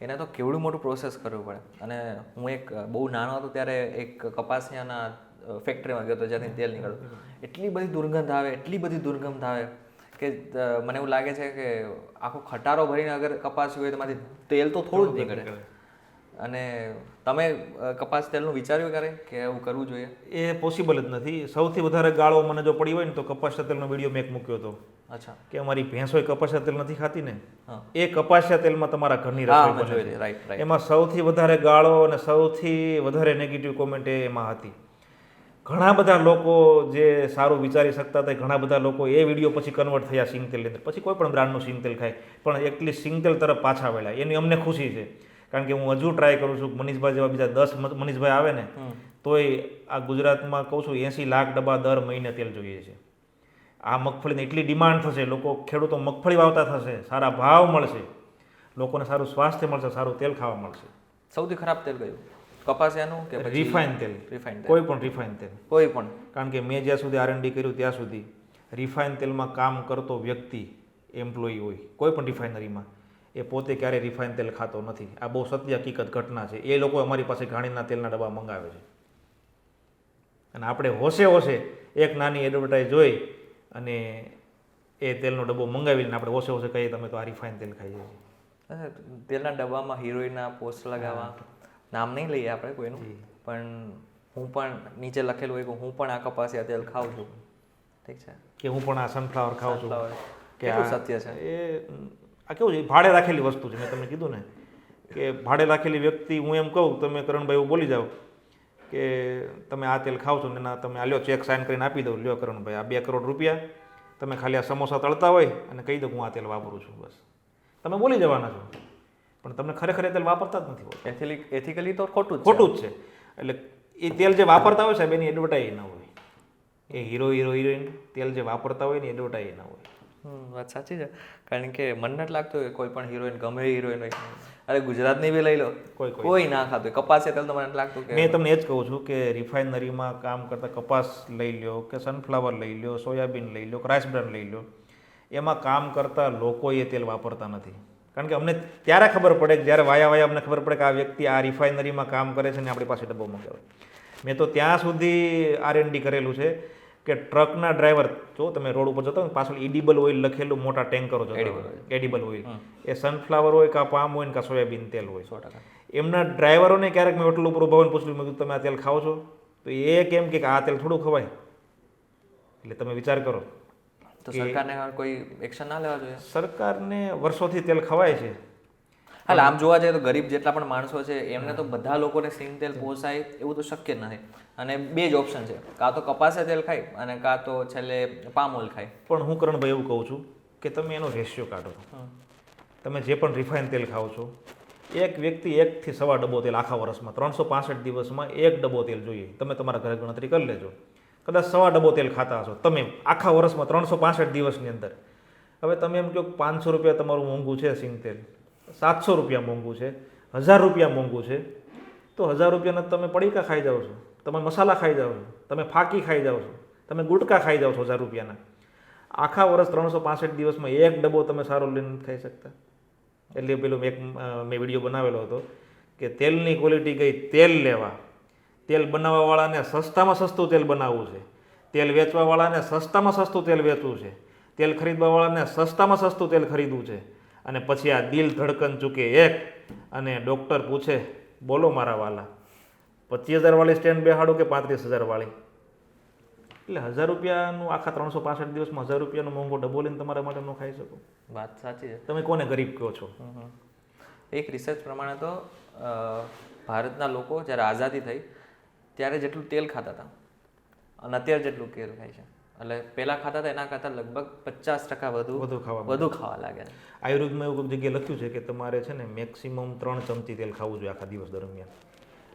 એને તો કેવડું મોટું પ્રોસેસ કરવું પડે. અને હું એક બહુ નાનો હતો ત્યારે એક કપાસિયાના ફેક્ટરીમાં ગયો હતો જ્યાંથી તેલ નીકળતું. એટલી બધી દુર્ગંધ આવે, એટલી બધી દુર્ગંધ આવે કે મને એવું લાગે છે કે આખો ખટારો ભરીને અગર કપાસ હોય તો એમાંથી તેલ તો થોડું જ નીકળે. અને તમે કપાસ તેલનું વિચાર્યું કરે કે એવું કરવું જોઈએ? એ પોસિબલ જ નથી. સૌથી વધારે ગાળો મને જો પડી હોય ને તો કપાસિયા તેલનો વિડીયો મેં મૂક્યો હતો. અચ્છા. કે અમારી ભેંસો કપાસિયા તેલ નથી ખાતી ને, એ કપાસિયા તેલમાં તમારા ઘરની રસોઈ બને છે. રાઈટ. એમાં સૌથી વધારે ગાળો અને સૌથી વધારે નેગેટિવ કોમેન્ટ એમાં હતી. ઘણા બધા લોકો જે સારું વિચારી શકતા હતા, ઘણા બધા લોકો એ વિડીયો પછી કન્વર્ટ થયા સિંગ તેલની અંદર. પછી કોઈ પણ બ્રાન્ડનું સિંગ તેલ ખાય, પણ એટલીસ્ટ સિંગ તેલ તરફ પાછા વળ્યા. એની અમને ખુશી છે, કારણ કે હું હજુ ટ્રાય કરું છું. મનીષભાઈ જેવા બીજા 10 મનીષભાઈ આવે ને તોય આ ગુજરાતમાં કહું છું 80 લાખ ડબ્બા દર મહિને તેલ જોઈએ છે. આ મગફળીની એટલી ડિમાન્ડ થશે, લોકો ખેડૂતો મગફળી વાવતા થશે, સારા ભાવ મળશે, લોકોને સારું સ્વાસ્થ્ય મળશે, સારું તેલ ખાવા મળશે. સૌથી ખરાબ તેલ કયું? કપાસિયાનું કે રિફાઇન તેલ? રિફાઇન તેલ, કોઈ પણ રિફાઇન તેલ, કોઈ પણ. કારણ કે મેં જ્યાં સુધી R&D કર્યું ત્યાં સુધી રિફાઇન તેલમાં કામ કરતો વ્યક્તિ, એમ્પ્લોયી હોય કોઈ પણ રિફાઇનરીમાં, એ પોતે ક્યારેય રિફાઇન તેલ ખાતો નથી. આ બહુ સત્ય હકીકત ઘટના છે. એ લોકો અમારી પાસે ઘાણીના તેલના ડબ્બા મંગાવે છે અને આપણે હોશે એક નાની એડવર્ટાઇઝ જોઈ અને એ તેલનો ડબ્બો મંગાવીને આપણે હોશે કહીએ તમે તો આ રિફાઇન તેલ ખાઈએ છીએ. તેલના ડબ્બામાં હિરોઈનના પોસ્ટ લગાવવા, નામ નહીં લઈએ આપણે કોઈનું, પણ હું પણ નીચે લખેલું હોય કે હું પણ આ કપાસિયા તેલ ખાઉં છું, ઠીક છે, કે હું પણ આ સનફ્લાવર ખાઉં છું, કે કેટલું સત્ય છે એ? આ કેવું છે, ભાડે રાખેલી વસ્તુ છે. મેં તમને કીધું ને કે ભાડે રાખેલી વ્યક્તિ, હું એમ કહું, તમે કરણભાઈ એવું બોલી જાઓ કે તમે આ તેલ ખાવ છો ને એના તમે આ લ્યો ચેક સાઇન કરીને આપી દો, લ્યો કરણભાઈ આ 2 કરોડ રૂપિયા, તમે ખાલી આ સમોસા તળતા હોય અને કહી દો હું આ તેલ વાપરું છું, બસ તમે બોલી જવાના છો, પણ તમને ખરેખર એ તેલ વાપરતા જ નથી. એથિકલી તો ખોટું જ છે. એટલે એ તેલ જે વાપરતા હોય સાહેબ એની એડવર્ટાઇઝ ના હોય. એ હિરોઈન તેલ જે વાપરતા હોય એની એડવર્ટાઇઝ ના હોય. વાત સાચી છે, કારણ કે મને નથી લાગતું કે કોઈ પણ હિરોઈન, ગમે હિરોઈન હોય, અરે ગુજરાતની બી લઈ લો, કોઈ ના ખાતું કપાસિયા તેલ તો મને નથી લાગતું કે. મેં તમને એ જ કહું છું કે રિફાઇનરીમાં કામ કરતા કપાસ લઈ લો કે સનફ્લાવર લઈ લો, સોયાબીન લઈ લો, રાઈસ બ્રાન લઈ લો, એમાં કામ કરતા લોકો એ તેલ વાપરતા નથી. કારણ કે અમને ત્યારે ખબર પડે કે જ્યારે વાયા અમને ખબર પડે કે આ વ્યક્તિ આ રિફાઇનરીમાં કામ કરે છે ને આપણી પાસે ડબ્બો મંગાવે. મેં તો ત્યાં સુધી R&D કરેલું છે કે ટ્રકના ડ્રાઈવર, જો તમે રોડ ઉપર જતો પાછળ એડિબલ ઓઇલ લખેલું મોટા ટેન્કરો જતા, એડિબલ ઓઇલ, એ સનફ્લાવર હોય કાં પામ હોય ને કાં સોયાબીન તેલ હોય. 100%. એમના ડ્રાઈવરોને ક્યારેક મેં હોટલ ઉપર ઉભા હોય પૂછ્યું, મેં કીધું તમે આ તેલ ખાઓ છો? તો એ કેમ કે આ તેલ થોડું ખવાય. એટલે તમે વિચાર કરો તો સરકારને કોઈ એક્શન ના લેવા જોઈએ? સરકારને વર્ષોથી તેલ ખવાય છે. હાલ આમ જોવા જઈએ તો ગરીબ જેટલા પણ માણસો છે એમને તો બધા લોકોને સિંગ તેલ પોસાય એવું તો શક્ય નથી. અને 2 જ ઓપ્શન છે, કાં તો કપાસિયા તેલ ખાય અને કાં તો છેલ્લે પામ ઓઇલ ખાય. પણ હું કરણભાઈ એવું કહું છું કે તમે એનો રેશિયો કાઢો. તમે જે પણ રિફાઇન તેલ ખાઓ છો, એક વ્યક્તિ 1 થી 1.25 ડબ્બો તેલ આખા વર્ષમાં 365 દિવસમાં 1 ડબ્બો તેલ જોઈએ. તમે તમારા ઘરે ગણતરી કરી લેજો, કદાચ 1.25 ડબ્બો તેલ ખાતા હશો તમે આખા વર્ષમાં 365 દિવસની અંદર. હવે તમે એમ કહો 500 રૂપિયા તમારું મોંઘું છે સિંગ તેલ, 700 રૂપિયા મોંઘું છે, 1000 રૂપિયા મોંઘું છે, તો 1000 રૂપિયાના તમે પડીકા ખાઈ જાઓ છો, તમે મસાલા ખાઈ જાઓ છો, તમે ફાકી ખાઈ જાઓ છો, તમે ગુટકા ખાઈ જાઓ છો 1000 રૂપિયાના. આખા વર્ષ 365 દિવસમાં 1 ડબ્બો તમે સારો લઈને ખાઈ શકતા. એટલે પેલું મેં વિડીયો બનાવેલો હતો કે તેલની ક્વોલિટી ગઈ તેલ લેવા, તેલ બનાવવાવાળાને સસ્તામાં સસ્તું તેલ બનાવવું છે, તેલ વેચવાવાળાને સસ્તામાં સસ્તું તેલ વેચવું છે, તેલ ખરીદવાવાળાને સસ્તામાં સસ્તું તેલ ખરીદવું છે. અને પછી આ દિલ ધડકન ચૂકે 1 અને ડૉક્ટર પૂછે બોલો મારા વાલા 25,000 વાળી સ્ટેન્ડ બેહાડું કે 35,000 વાળી? એટલે 1000 રૂપિયાનું આખા 365 દિવસમાં 1000 રૂપિયાનો મોંઘો ડબ્બો લઈને તમારા માટે ન ખાઈ શકો. વાત સાચી છે. તમે કોને ગરીબ કહો છો? એક રિસર્ચ પ્રમાણે તો ભારતના લોકો જ્યારે આઝાદી થઈ ત્યારે જેટલું તેલ ખાતા હતા અને અત્યારે જેટલું તેલ ખાય છે, એટલે પહેલાં ખાતા હતા એના કરતાં લગભગ 50% વધુ ખાવા લાગ્યા. આયુર્વેદમાં એવું કોઈ જગ્યાએ લખ્યું છે કે તમારે છે ને મેક્સિમમ 3 ચમચી તેલ ખાવું જોઈએ આખા દિવસ દરમિયાન.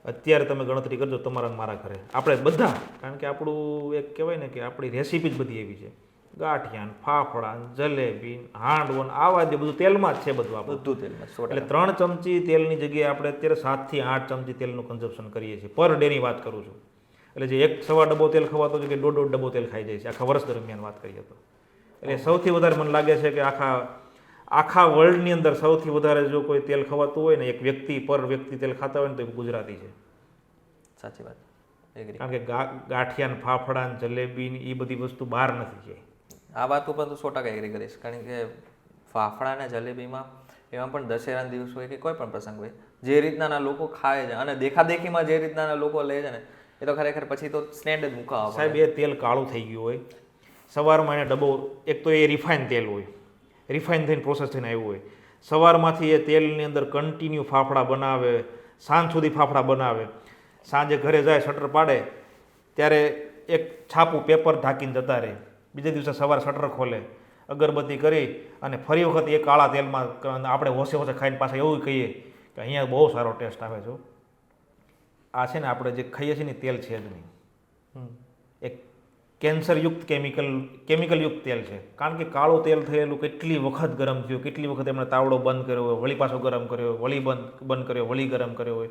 અત્યારે તમે ગણતરી કરજો તમારા મારા ઘરે આપણે બધા, કારણ કે આપણું એક કહેવાય ને કે આપણી રેસીપી જ બધી એવી છે, ગાંઠિયા, ફાફડા, જલેબી, હાંડવો, આવા જે બધું તેલમાં જ છે બધું આપણું. બધું તેલમાં. એટલે 3 ચમચી તેલની જગ્યાએ આપણે અત્યારે 7 થી 8 ચમચી તેલનું કન્ઝપ્શન કરીએ છીએ પર ડેની વાત કરું છું. એટલે જે 1 ડબ્બો તેલ ખવાતો છે કે 1.5 ડબ્બો તેલ ખાઈ જાય છે આખા વર્ષ દરમિયાન વાત કરીએ તો. એટલે સૌથી વધારે મને લાગે છે કે આખા વર્લ્ડની અંદર સૌથી વધારે જો કોઈ તેલ ખવાતું હોય ને એક વ્યક્તિ પર વ્યક્તિ તેલ ખાતા હોય ને તો એ ગુજરાતી છે. સાચી વાત, એગ્રી. કારણ કે ગાંઠિયા, ફાફડા, જલેબી એ બધી વસ્તુ બહાર નથી જાય. આ વાત ઉપર તો 100% એગ્રી કરીશ. કારણ કે ફાફડા અને જલેબીમાં એમાં પણ દશેરાના દિવસ હોય કે કોઈ પણ પ્રસંગ હોય, જે રીતના લોકો ખાય છે અને દેખાદેખીમાં જે રીતના લોકો લે છે ને, એ તો ખરેખર પછી તો સ્ટેન્ડ જ મૂકાવા સાહેબ. એ તેલ કાળું થઈ ગયું હોય, સવારમાં એને ડબ્બો, એક તો એ રિફાઇન તેલ હોય, રિફાઇન થઈને પ્રોસેસ થઈને આવ્યું હોય, સવારમાંથી એ તેલની અંદર કન્ટિન્યુ ફાફડા બનાવે, સાંજ સુધી ફાફડા બનાવે, સાંજે ઘરે જાય શટર પાડે ત્યારે એક છાપું પેપર ઢાંકીને જતા રહે, બીજે દિવસે સવારે શટર ખોલે, અગરબત્તી કરી અને ફરી વખત એ કાળા તેલમાં આપણે હોશે હોશે ખાઈને પાછા એવું કહીએ કે અહીંયા બહુ સારો ટેસ્ટ આવે છે. આ છે ને આપણે જે ખાઈએ છીએ ને તેલ છે જ નહીં, એક કેન્સરયુક્ત કેમિકલયુક્ત તેલ છે. કારણ કે કાળું તેલ થયેલું કેટલી વખત ગરમ થયું, કેટલી વખત એમણે તાવડો બંધ કર્યો હોય, વળી પાછો ગરમ કર્યો હોય, વળી બંધ કર્યો, વળી ગરમ કર્યો હોય.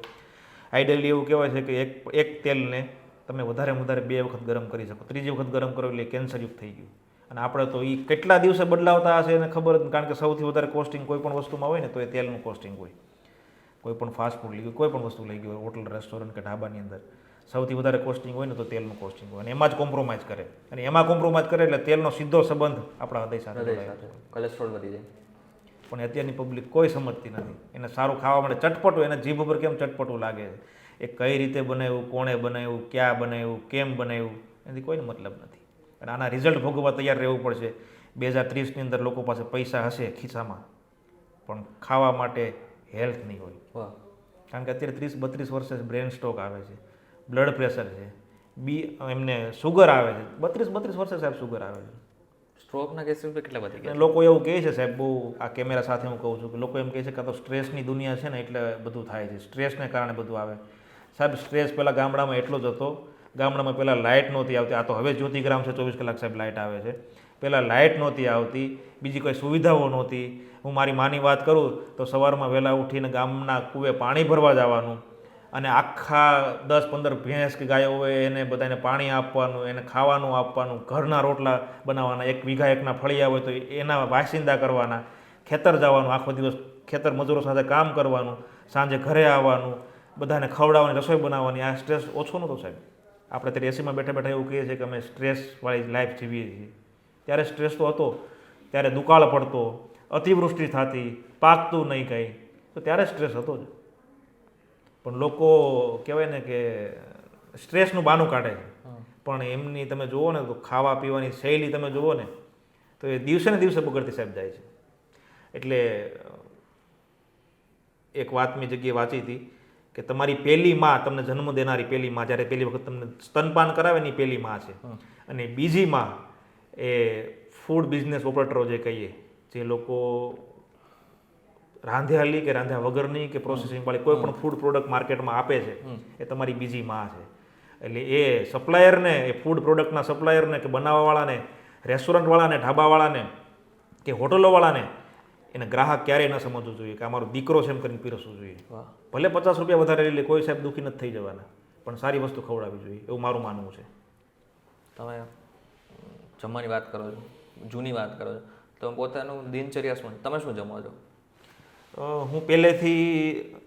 આઈડિયલી એવું કહેવાય છે કે એક તેલને તમે વધારેમાં વધારે 2 વખત ગરમ કરી શકો, ત્રીજી વખત ગરમ કરો એટલે કેન્સરયુક્ત થઈ ગયું. અને આપણે તો એ કેટલા દિવસે બદલાવતા હશે એને ખબર જ, કારણ કે સૌથી વધારે કોસ્ટિંગ કોઈ પણ વસ્તુમાં હોય ને તો એ તેલનું કોસ્ટિંગ હોય. કોઈ પણ ફાસ્ટ ફૂડ લઈ ગયું, કોઈ પણ વસ્તુ લઈ ગયું, હોટલ, રેસ્ટોરન્ટ કે ઢાબાની અંદર સૌથી વધારે કોસ્ટિંગ હોય ને તો તેલનું કોસ્ટિંગ હોય, અને એમાં જ કોમ્પ્રોમાઇઝ કરે. અને એમાં કોમ્પ્રોમાઇઝ કરે એટલે તેલનો સીધો સંબંધ આપણા હૃદય સાથે, કોલેસ્ટ્રોલ વધી જાય. પણ અત્યારની પબ્લિક કોઈ સમજતી નથી. એને સારું ખાવા માટે ચટપટું, એને જીભ ઉપર કેમ ચટપટું લાગે છે, એ કઈ રીતે બનાવ્યું, કોણે બનાવ્યું, ક્યાં બનાવ્યું, કેમ બનાવ્યું, એનાથી કોઈને મતલબ નથી. અને આના રિઝલ્ટ ભોગવવા તૈયાર રહેવું પડશે. 2030ની અંદર લોકો પાસે પૈસા હશે ખિસ્સામાં, પણ ખાવા માટે હેલ્થ નહીં હોય. કારણ કે અત્યારે 30-32 વર્ષે બ્રેન સ્ટ્રોક આવે છે, બ્લડ પ્રેશર છે, એમને સુગર આવે છે. 32 વર્ષે સાહેબ સુગર આવે છે. સ્ટ્રોકના કેસીસ કેટલા વધી ગયા. લોકો એવું કહે છે સાહેબ, બહુ આ કેમેરા સાથે હું કહું છું કે લોકો એમ કહે છે કે આ તો સ્ટ્રેસની દુનિયા છે ને એટલે બધું થાય છે, સ્ટ્રેસને કારણે બધું આવે. સાહેબ સ્ટ્રેસ પહેલાં ગામડામાં એટલો જ હતો, ગામડામાં પહેલાં લાઇટ નહોતી આવતી. આ તો હવે જ્યોતિગ્રામ છે, 24 કલાક સાહેબ લાઇટ આવે છે. પહેલાં લાઇટ નહોતી આવતી, બીજી કોઈ સુવિધાઓ નહોતી. હું મારી માની વાત કરું તો સવારમાં વહેલા ઉઠીને ગામના કૂવે પાણી ભરવા જવાનું, અને આખા 10-15 ભેંસ કે ગાયો હોય એને બધાને પાણી આપવાનું, એને ખાવાનું આપવાનું, ઘરના રોટલા બનાવવાના, 1 વીઘા એકના ફળિયા હોય તો એના વાસિંદા કરવાના, ખેતર જવાનું, આખો દિવસ ખેતર મજૂરો સાથે કામ કરવાનું, સાંજે ઘરે આવવાનું, બધાને ખવડાવવાની, રસોઈ બનાવવાની. આ સ્ટ્રેસ ઓછો નહોતો સાહેબ. આપણે ત્યારે એસીમાં બેઠા બેઠા એવું કહીએ છીએ કે અમે સ્ટ્રેસવાળી લાઈફ જીવીએ છીએ. ત્યારે સ્ટ્રેસ તો હતો, ત્યારે દુકાળ પડતો, અતિવૃષ્ટિ થતી, પાકતું નહીં કંઈ, તો ત્યારે સ્ટ્રેસ હતો જ. પણ લોકો કહેવાય ને કે સ્ટ્રેસનું બહાનું કાઢે છે, પણ એમની તમે જુઓ ને તો ખાવા પીવાની શૈલી તમે જુઓ ને તો એ દિવસે ને દિવસે બગડતી સાહેબ જાય છે. એટલે એક વાત મેં જગ્યાએ વાંચી હતી કે તમારી પહેલી માં, તમને જન્મ દેનારી પહેલી માં, જ્યારે પહેલી વખત તમને સ્તનપાન કરાવે ને એ પહેલી માં છે. અને બીજી માં એ ફૂડ બિઝનેસ ઓપરેટરો જે કહીએ, જે લોકો રાંધ્યાલી કે રાંધ્યા વગરની કે પ્રોસેસિંગ વાળી કોઈ પણ ફૂડ પ્રોડક્ટ માર્કેટમાં આપે છે, એ તમારી બીજી માં છે. એટલે એ સપ્લાયરને, એ ફૂડ પ્રોડક્ટના સપ્લાયરને કે બનાવવાવાળાને, રેસ્ટોરન્ટવાળાને, ઢાબાવાળાને કે હોટલોવાળાને, એને ગ્રાહક ક્યારેય ન સમજવું જોઈએ કે અમારો દીકરો છે એમ કરીને પીરસવું જોઈએ. ભલે 50 રૂપિયા વધારે લઈ લે, કોઈ સાહેબ દુઃખી નથી થઈ જવાના, પણ સારી વસ્તુ ખવડાવવી જોઈએ, એવું મારું માનવું છે. તમે જમવાની વાત કરો છો, જૂની વાત કરો છો, તો પોતાનું દિનચર્યા શું, તમે શું જમો છો? હું પહેલેથી,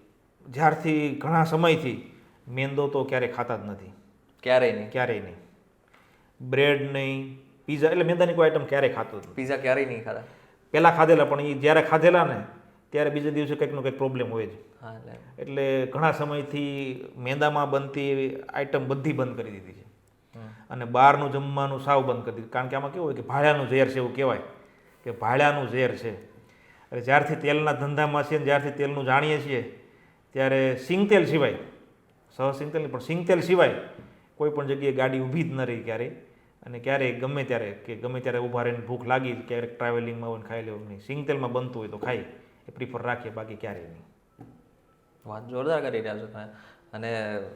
જ્યારથી ઘણા સમયથી મેંદો તો ક્યારેય ખાતા જ નથી. ક્યારેય નહીં. બ્રેડ નહીં, પીઝા, એટલે મેંદાની કોઈ આઈટમ ક્યારેય ખાતો જ નહીં. પીઝા ક્યારેય નહીં ખાતા? પહેલાં ખાધેલા, પણ એ જ્યારે ખાધેલા ને ત્યારે બીજે દિવસે કંઈકનો કંઈક પ્રોબ્લેમ હોય જ. એટલે ઘણા સમયથી મેંદામાં બનતી આઈટમ બધી બંધ કરી દીધી છે, અને બહારનું જમવાનું સાવ બંધ કરી દીધું. કારણ કે આમાં કેવું હોય કે ભાળ્યાનું ઝેર છે, એવું કહેવાય કે ભાળ્યાનું ઝેર છે. એટલે જ્યારથી તેલના ધંધામાં છીએ, જ્યારથી તેલનું જાણીએ છીએ, ત્યારે સિંગતેલ સિવાય સિંગતેલ નહીં પણ સિંગતેલ સિવાય કોઈ પણ જગ્યાએ ગાડી ઊભી જ ન રહી ક્યારેય, અને ક્યારેય ગમે ત્યારે ઊભા રહીને ભૂખ લાગી ક્યારેક ટ્રાવેલિંગમાં હોય ને ખાઈ લેવું નહીં. સિંગતેલમાં બનતું હોય તો ખાઈ એ પ્રિફર રાખીએ, બાકી ક્યારેય નહીં. વાત જોરદાર કરી રહ્યા છો તમે. અને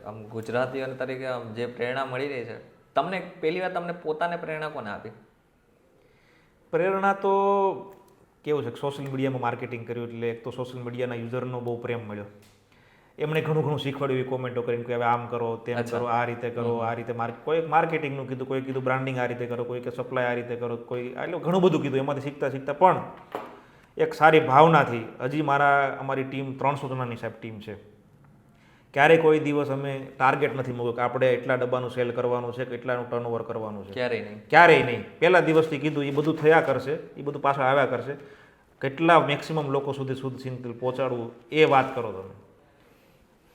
આમ ગુજરાતીઓ તરીકે આમ જે પ્રેરણા મળી રહી છે તમને, પહેલી વાર તમને પોતાને પ્રેરણા કોને આપી? પ્રેરણા તો કેવું છે કે સોશિયલ મીડિયામાં માર્કેટિંગ કર્યું એટલે એક તો સોશિયલ મીડિયાના યુઝરનો બહુ પ્રેમ મળ્યો. એમણે ઘણું શીખવાડ્યું એવી કોમેન્ટો કરીને કે હવે આમ કરો, તેમ કરો, આ રીતે કરો, આ રીતે કોઈ માર્કેટિંગનું કીધું, કોઈ કીધું બ્રાન્ડિંગ આ રીતે કરો, કોઈ કે સપ્લાય આ રીતે કરો, કોઈ એટલે ઘણું બધું કીધું. એમાંથી શીખતા પણ એક સારી ભાવનાથી હજી અમારી ટીમ 300 જણાની સાહેબ ટીમ છે. ક્યારેય કોઈ દિવસ અમે ટાર્ગેટ નથી મૂક્યો કે આપણે એટલા ડબ્બાનું સેલ કરવાનું છે કે એટલાનું ટર્નઓવર કરવાનું છે. ક્યારેય નહીં. પહેલા દિવસથી કીધું એ બધું થયા કરશે, એ બધું પાછળ આવ્યા કરશે. કેટલા મેક્સિમમ લોકો સુધી શુદ્ધ સિંગતેલ પહોંચાડવું એ વાત કરો તમે,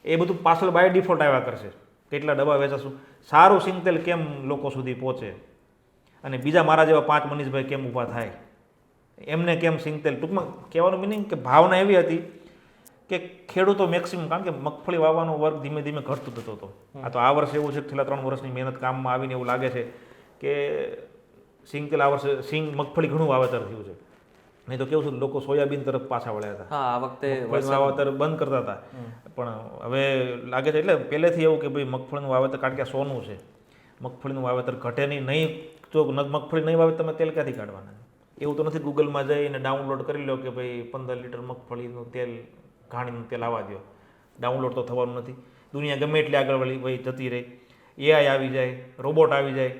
એ બધું પાછળ બાય ડિફોલ્ટ આવ્યા કરશે. કેટલા ડબ્બા વેચાશું, સારું સિંગતેલ કેમ લોકો સુધી પહોંચે, અને બીજા મારા જેવા 5 મનીષભાઈ કેમ ઊભા થાય, એમને કેમ સિંગતેલ. ટૂંકમાં કહેવાનું મિનિંગ કે ભાવના એવી હતી કે ખેડૂતો મેક્સિમમ, કારણ કે મગફળી વાવવાનો વર્ગ ધીમે ધીમે ઘટતો થતો હતો. આ તો આ વર્ષે એવું છે કે છેલ્લા 3 વર્ષની મહેનત કામમાં આવીને એવું લાગે છે કે સિંગતેલ આ વર્ષે મગફળી ઘણું વાવેતર થયું છે. નહીં તો કેવું છે, લોકો સોયાબીન તરફ પાછા વળ્યા હતા. આ વખતે વાવેતર બંધ કરતા હતા, પણ હવે લાગે છે એટલે પહેલેથી એવું કે ભાઈ મગફળીનું વાવેતર, કારણ કે આ સોનું છે, મગફળીનું વાવેતર ઘટે નહીં. જો મગફળી નહીં વાવે તમે તેલ ક્યાંથી કાઢવાના? એવું તો નથી ગૂગલમાં જઈને ડાઉનલોડ કરી લો કે ભાઈ 15 લીટર મગફળીનું તેલ, ઘાણીનું તેલ આવવા દો. ડાઉનલોડ તો થવાનું નથી. દુનિયા ગમે એટલી આગળ વળી જતી રહી, એઆઈ આવી જાય, રોબોટ આવી જાય,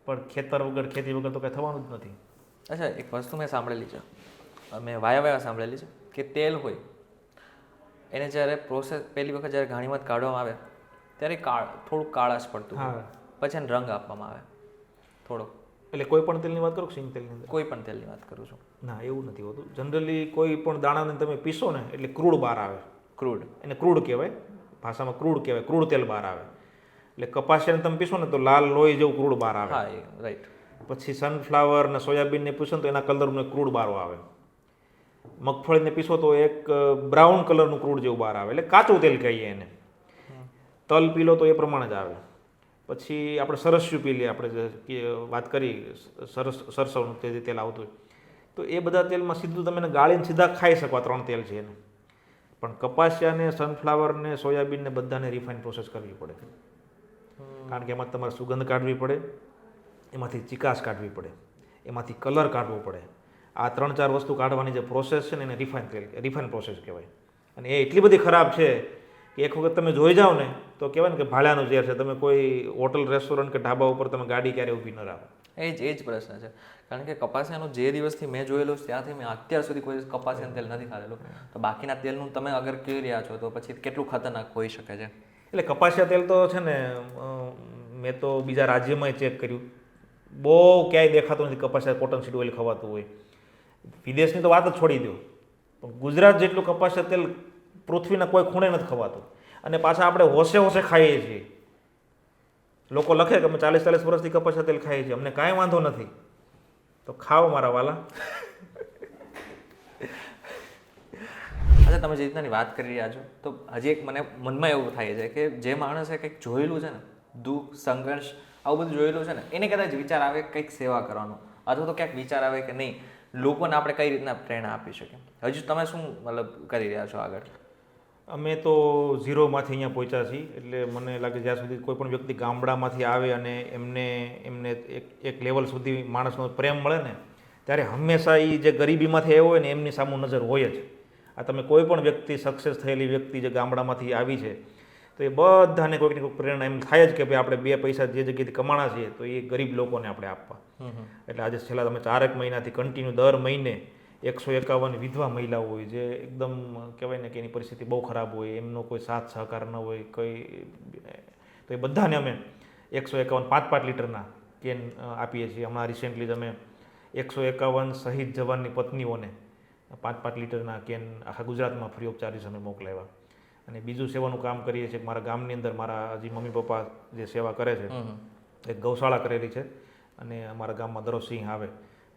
પણ ખેતર વગર, ખેતી વગર તો કંઈ થવાનું જ નથી. અચ્છા, એક વસ્તુ મેં સાંભળેલી છે, મેં વાયા સાંભળેલી છે કે તેલ હોય એને જ્યારે પ્રોસેસ પહેલી વખત જ્યારે ઘાણીમાંથી કાઢવામાં આવે ત્યારે થોડુંક કાળાશ પડતું હોય, પછી એને રંગ આપવામાં આવે થોડો. એટલે કોઈ પણ તેલની વાત કરો, સિંગતેલની અંદર કોઈ પણ તેલની વાત કરું છું. ના, એવું નથી હોતું. જનરલી કોઈ પણ દાણાને તમે પીસો ને એટલે ક્રૂડ બહાર આવે. ક્રૂડ, એને ક્રૂડ કહેવાય, ભાષામાં ક્રૂડ કહેવાય. ક્રૂડ તેલ બહાર આવે. એટલે કપાસિયાને તમે પીસો ને તો લાલ લોહી જેવું ક્રૂડ બહાર આવે. હા, રાઈટ. પછી સનફ્લાવર ને સોયાબીનને પીસો ને તો એના કલરનું એક ક્રૂડ બહાર આવે. મગફળીને પીસો તો એક બ્રાઉન કલરનું ક્રૂડ જેવું બહાર આવે, એટલે કાચું તેલ કહીએ એને. તલ પી લો તો એ પ્રમાણે જ આવે. પછી આપણે સરસ્યું પી લઈએ, આપણે જે વાત કરી સરસવનું તે જે તેલ આવતું હોય, તો એ બધા તેલમાં સીધું તમે એને ગાળીને સીધા ખાઈ શકો. 3 તેલ છે એને. પણ કપાસિયાને, સનફ્લાવરને, સોયાબીનને બધાને રિફાઇન પ્રોસેસ કરવી પડે, કારણ કે એમાં તમારે સુગંધ કાઢવી પડે, એમાંથી ચિકાસ કાઢવી પડે, એમાંથી કલર કાઢવો પડે. આ 3-4 વસ્તુ કાઢવાની જે પ્રોસેસ છે ને એને રિફાઇન પ્રોસેસ કહેવાય. અને એ એટલી બધી ખરાબ છે કે એક વખત તમે જોઈ જાઓ ને તો કહેવાય ને કે ભાડાનું ઝેર છે. તમે કોઈ હોટલ, રેસ્ટોરન્ટ કે ઢાબા ઉપર તમે ગાડી ક્યારે ઊભી ન રાખો. એ જ પ્રશ્ન છે, કારણ કે કપાસિયાનું જે દિવસથી મેં જોયેલું ત્યાંથી મેં અત્યાર સુધી કોઈ કપાસિયાનું તેલ નથી ખાધેલું. તો બાકીના તેલનું તમે અગર કહી રહ્યા છો તો પછી કેટલું ખતરનાક હોઈ શકે છે? એટલે કપાસિયા તેલ તો છે ને, મેં તો બીજા રાજ્યમાં ચેક કર્યું, બહુ ક્યાંય દેખાતું નથી કપાસિયા કોટન સીડ ઓઇલ ખવાતું હોય. વિદેશની તો વાત જ છોડી દો, પણ ગુજરાત જેટલું કપાસિયા તેલ પૃથ્વીના કોઈ ખૂણે નથી ખવાતું. અને પાછા આપણે હોશે ખાઈએ છીએ. લોકો લખે કે અમે 40 વર્ષથી કપાસિયા તેલ ખાઈએ છીએ, અમને કાંઈ વાંધો નથી. તો ખાઓ મારા વાલા. અચ્છા, તમે જે રીતનાની વાત કરી રહ્યા છો તો હજી એક મને મનમાં એવું થાય છે કે જે માણસે કંઈક જોયેલું છે ને, દુઃખ, સંઘર્ષ, આવું બધું જોયેલું છે ને, એને કદાચ વિચાર આવે કંઈક સેવા કરવાનો, અથવા તો ક્યાંક વિચાર આવે કે નહીં લોકોને આપણે કઈ રીતના પ્રેરણા આપી શકીએ. હજુ તમે શું મતલબ કરી રહ્યા છો આગળ? અમે તો ઝીરોમાંથી અહીંયા પહોંચ્યા છીએ. એટલે મને લાગે જ્યાં સુધી કોઈ પણ વ્યક્તિ ગામડામાંથી આવે અને એમને એક લેવલ સુધી માણસનો પ્રેમ મળે ને, ત્યારે હંમેશા એ જે ગરીબીમાંથી આવ્યો હોય ને એમની સામું નજર હોય જ. આ તમે કોઈ પણ વ્યક્તિ, સક્સેસ થયેલી વ્યક્તિ જે ગામડામાંથી આવી છે, તો એ બધાને કોઈકને કોઈક પ્રેરણા એમ થાય જ કે ભાઈ આપણે 2 પૈસા જે જગ્યાએથી કમાણા છીએ તો એ ગરીબ લોકોને આપણે આપવા. એટલે આજે છેલ્લા તમે 4 મહિનાથી કન્ટિન્યુ દર મહિને 151 વિધવા મહિલાઓ હોય જે એકદમ કહેવાય ને કે એની પરિસ્થિતિ બહુ ખરાબ હોય, એમનો કોઈ સાથ સહકાર ન હોય કોઈ, તો એ બધાને અમે 151 5-5 લીટરના કેન આપીએ છીએ. હમણાં રિસેન્ટલી જ અમે 151 શહીદ જવાનની પત્નીઓને 5-5 લીટરના કેન આખા ગુજરાતમાં ફ્રી ઓફ ચાર્જીસ અમે મોકલાવ્યા. અને બીજું સેવાનું કામ કરીએ છીએ. મારા ગામની અંદર મારા હજી મમ્મી પપ્પા જે સેવા કરે છે, એક ગૌશાળા કરેલી છે. અને અમારા ગામમાં દરરોજ સિંહ આવે,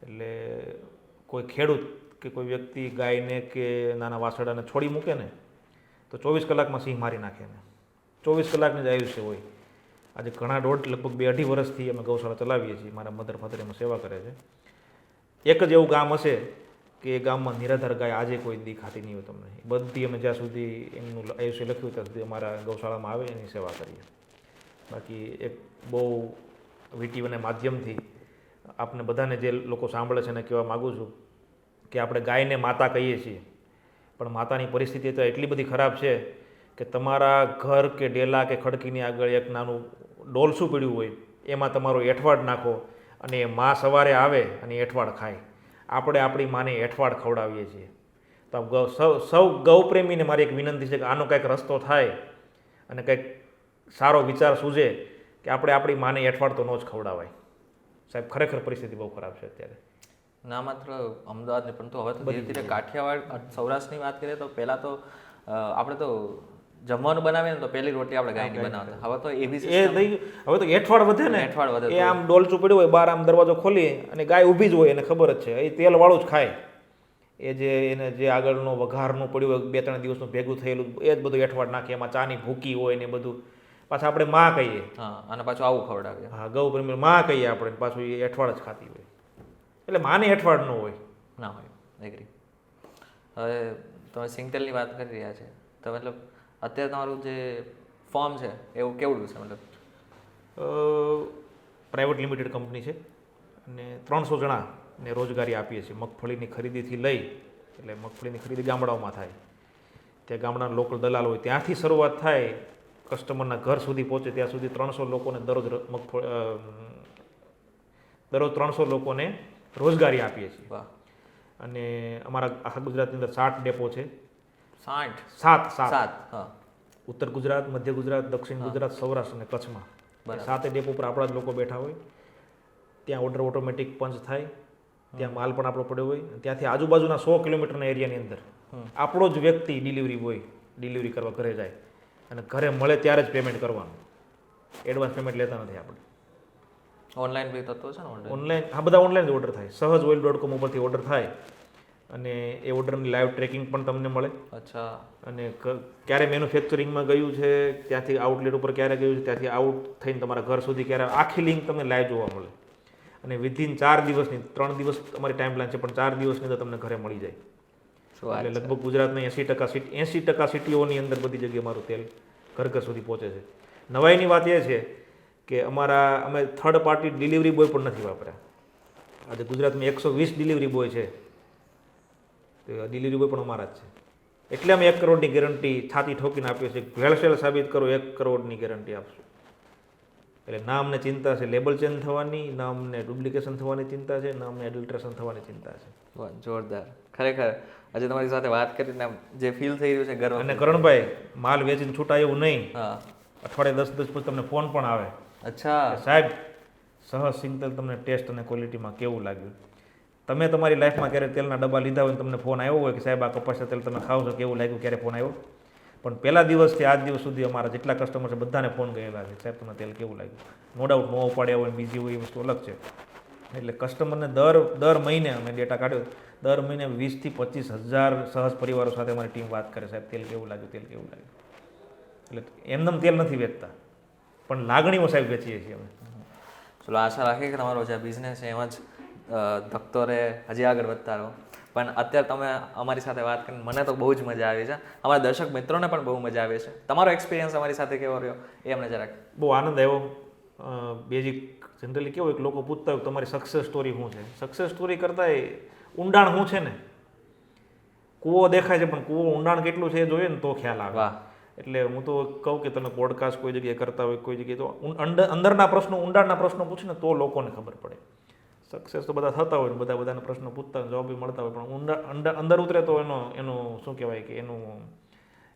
એટલે કોઈ ખેડૂત કે કોઈ વ્યક્તિ ગાયને કે નાના વાસડાને છોડી મૂકે ને તો 24 કલાકમાં સિંહ મારી નાખે એને. 24 કલાકનું જ આયુષ્ય હોય. આજે ઘણા લગભગ 2-2.5 વર્ષથી અમે ગૌશાળા ચલાવીએ છીએ. મારા મધર ફાધર એમાં સેવા કરે છે. એક જ એવું ગામ હશે કે એ ગામમાં નિરાધાર ગાય આજે કોઈ દી ખાતી નહીં હોય તમને. બધી અમે જ્યાં સુધી એમનું આયુષ્ય લખ્યું ત્યાં સુધી અમારા ગૌશાળામાં આવે એની સેવા કરીએ. બાકી એક બહુ વીટીવીના માધ્યમથી આપને બધાને જે લોકો સાંભળે છે એને કહેવા માગું છું કે આપણે ગાયને માતા કહીએ છીએ, પણ માતાની પરિસ્થિતિ તો એટલી બધી ખરાબ છે કે તમારા ઘર કે ડેલા કે ખડકીની આગળ એક નાનું ડોલસું પડ્યું હોય એમાં તમારો એઠવાડ નાખો અને એ મા સવારે આવે અને એઠવાડ ખાય. આપણે આપણી માને એઠવાડ ખવડાવીએ છીએ. તો સૌ ગૌપ્રેમીને મારી એક વિનંતી છે કે આનો કંઈક રસ્તો થાય અને કંઈક સારો વિચાર સૂઝે કે આપણે આપણી માને એઠવાડ તો ન જ ખવડાવાય. સાહેબ ખરેખર પરિસ્થિતિ બહુ ખરાબ છે અત્યારે. ના માત્ર અમદાવાદની પરંતુ હવે તો ધીરે ધીરે કાઠિયાવાડ સૌરાષ્ટ્રની વાત કરીએ તો પહેલાં તો આપણે તો જમવાનું બનાવીએ ને તો પહેલી રોટી આપણે ગાયની બનાવતા. હવે તો એવી એ થઈ હવે તો એઠવાડ વધે ને, એઠવાડ વધે એ આમ ડોલચું પડ્યું હોય બહાર આમ દરવાજો ખોલી અને ગાય ઊભી જ હોય એને ખબર જ છે એ તેલવાળું જ ખાય. એ જે એને જે આગળનું વઘારનું પડ્યું હોય 2-3 દિવસનું ભેગું થયેલું એ જ બધું એઠવાડ નાખે. એમાં ચાની ભૂકી હોય ને બધું. પાછા આપણે માં કહીએ. હા, અને પાછું આવું ખવડાવીએ. હા, ગૌ પ્રેમી માં કહીએ આપણે, પાછું એ એઠવાડ જ ખાતી હોય. એટલે માને એઠવાડ ન હોય. ના હોય, એગ્રી. હવે તમે સિંગતેલની વાત કરી રહ્યા છે તો મતલબ અત્યારે તમારું જે ફોર્મ છે એવું કેવડું છે? મતલબ પ્રાઇવેટ લિમિટેડ કંપની છે અને 300 જણાને રોજગારી આપીએ છીએ. મગફળીની ખરીદીથી લઈ, એટલે મગફળીની ખરીદી ગામડાઓમાં થાય, ત્યાં ગામડાના લોકલ દલાલ હોય ત્યાંથી શરૂઆત થાય, કસ્ટમરના ઘર સુધી પહોંચે ત્યાં સુધી 300 લોકોને દરરોજ 300 લોકોને રોજગારી આપીએ છીએ. વાહ. અને અમારા આખા ગુજરાતની અંદર 7 ડેપો છે. 7. હા. ઉત્તર ગુજરાત, મધ્ય ગુજરાત, દક્ષિણ ગુજરાત, સૌરાષ્ટ્ર અને કચ્છમાં. 7 ડેપો પર આપણા જ લોકો બેઠા હોય. ત્યાં ઓર્ડર ઓટોમેટિક પંચ થાય, ત્યાં માલ પણ આપણો પડ્યો હોય. ત્યાંથી આજુબાજુના 100 કિલોમીટરના એરિયાની અંદર આપણો જ વ્યક્તિ ડિલિવરી બોય ડિલિવરી કરવા ઘરે જાય અને ઘરે મળે ત્યારે જ પેમેન્ટ કરવાનું. એડવાન્સ પેમેન્ટ લેતા નથી આપણે. ઓનલાઈન બી થતો છે ને? ઓનલાઈન, હા, બધા ઓનલાઈન જ ઓર્ડર થાય. સહજઓઇલ.com ઉપરથી ઓર્ડર થાય અને એ ઓર્ડરની લાઈવ ટ્રેકિંગ પણ તમને મળે. અચ્છા. અને ક્યારે મેન્યુફેક્ચરિંગમાં ગયું છે, ત્યાંથી આઉટલેટ ઉપર ક્યારે ગયું છે, ત્યાંથી આઉટ થઈને તમારા ઘર સુધી ક્યારે, આખી લિંક તમને લાઈવ જોવા મળે. અને વિધિન 4 દિવસની, 3 દિવસ અમારી ટાઈમ પ્લાન છે પણ 4 દિવસની અંદર તમને ઘરે મળી જાય. એટલે લગભગ ગુજરાતના 80% સિટીઓની અંદર બધી જગ્યાએ મારું તેલ ઘર સુધી પહોંચે છે. નવાઈની વાત એ છે કે અમે થર્ડ પાર્ટી ડિલિવરી બોય પણ નથી વાપર્યા. આજે ગુજરાતમાં 120 ડિલિવરી બોય છે, તો ડિલિવરી બોય પણ અમારા જ છે. એટલે અમે 1 કરોડની ગેરંટી છાતી ઠોકીને આપીએ છીએ. ભેળસેળ સાબિત કરો 1 કરોડની ગેરંટી આપશું. એટલે ના અમને ચિંતા છે લેબલ ચેન્જ થવાની, ના અમને ડુપ્લિકેશન થવાની ચિંતા છે, ના અમને એડલ્ટ્રેશન થવાની ચિંતા છે. વાહ, જોરદાર. ખરેખર આજે તમારી સાથે વાત કરીને જે ફીલ થઈ રહ્યું છે ગર્વ. અને કરણભાઈ, માલ વેચીને છૂટાય એવું નહીં. હા. અઠવાડિયે 10 દિવસ પછી તમને ફોન પણ આવે. અચ્છા. સાહેબ, સહજ સિંગતેલ તમને ટેસ્ટ અને ક્વોલિટીમાં કેવું લાગ્યું? તમે તમારી લાઈફમાં ક્યારે તેલના ડબ્બા લીધા હોય તમને ફોન આવ્યો હોય કે સાહેબ આ કપાસિયા તેલ તમે ખાવ છો કેવું લાગ્યું? ક્યારે ફોન આવ્યો? પણ પહેલા દિવસથી આજ દિવસ સુધી અમારા જેટલા કસ્ટમર છે બધાને ફોન ગયેલા છે, સાહેબ તમને તેલ કેવું લાગ્યું? નો ડાઉટ ન ઉપાડ્યા હોય, બીજી હોય, એ વસ્તુ અલગ છે. એટલે કસ્ટમરને દર મહિને અમે ડેટા કાઢ્યો, દર મહિને 20 થી 25 હજાર સહજ પરિવારો સાથે અમારી ટીમ વાત કરે, સાહેબ તેલ કેવું લાગ્યું, તેલ કેવું લાગ્યું. એટલે એમનેમ તેલ નથી વેચતા, પણ લાગણીઓ સાહેબ વેચીએ છીએ અમે. ચલો, આશા રાખીએ કે તમારો જે બિઝનેસ છે એમાં જ ધકતો રહે, હજી આગળ વધતા રહો. પણ અત્યારે તમે અમારી સાથે વાત કરીને મને તો બહુ જ મજા આવી છે. અમારા દર્શક મિત્રોને પણ બહુ મજા આવે છે. તમારો એક્સપિરિયન્સ અમારી સાથે કેવો રહ્યો એ અમને જરાક. બહુ આનંદ આવ્યો. બેઝિક જનરલી કેવું કે લોકો પૂછતા હોય તમારી સક્સેસ સ્ટોરી શું છે? સક્સેસ સ્ટોરી કરતાંય ઊંડાણ શું છે ને. કૂવો દેખાય છે પણ કૂવો ઊંડાણ કેટલું છે એ જોઈએ ને તો ખ્યાલ આવે. વાહ. એટલે હું તો કહું કે તમે પોડકાસ્ટ કોઈ જગ્યાએ કરતા હોય, કોઈ જગ્યાએ તો અંદરના પ્રશ્નો, ઊંડાણના પ્રશ્નો પૂછીને તો લોકોને ખબર પડે. સક્સેસ તો બધા થતા હોય ને બધાના પ્રશ્નો પૂછતા હોય, જવાબ બી મળતા હોય, પણ અંદર ઉતરે તો એનું શું કહેવાય કે એનું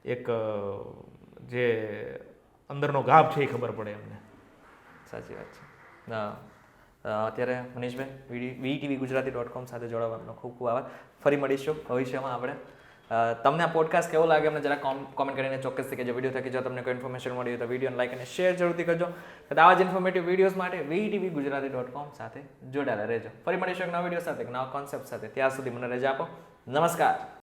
એક જે અંદરનો ગાભ છે એ ખબર પડે એમને. સાચી વાત છે. અત્યારે મનીષભાઈ, VTV ગુજરાતી.com સાથે જોડાવાનો ખૂબ ખૂબ આભાર. ફરી મળીશું ભવિષ્યમાં આપણે. તમને આ પોડકાસ્ટ કેવો લાગે અમને જરા કોમેન્ટ કરીને ચોક્કસથી કહેજો. વિડીયો થકી જો તમને કોઈ ઇન્ફોર્મેશન મળી હોય તો વિડીયોને લાઈક અને શેર જરૂરથી કરજો. આવા જ ઇન્ફોર્મેટિવ વિડીયોઝ માટે VTV ગુજરાતી.com સાથે જોડાયેલા રહેજો. ફરી મળીશું એક નવા વિડીયો સાથે, એક નવા કોન્સેપ્ટ સાથે. ત્યાં સુધી મને રજા આપો. નમસ્કાર.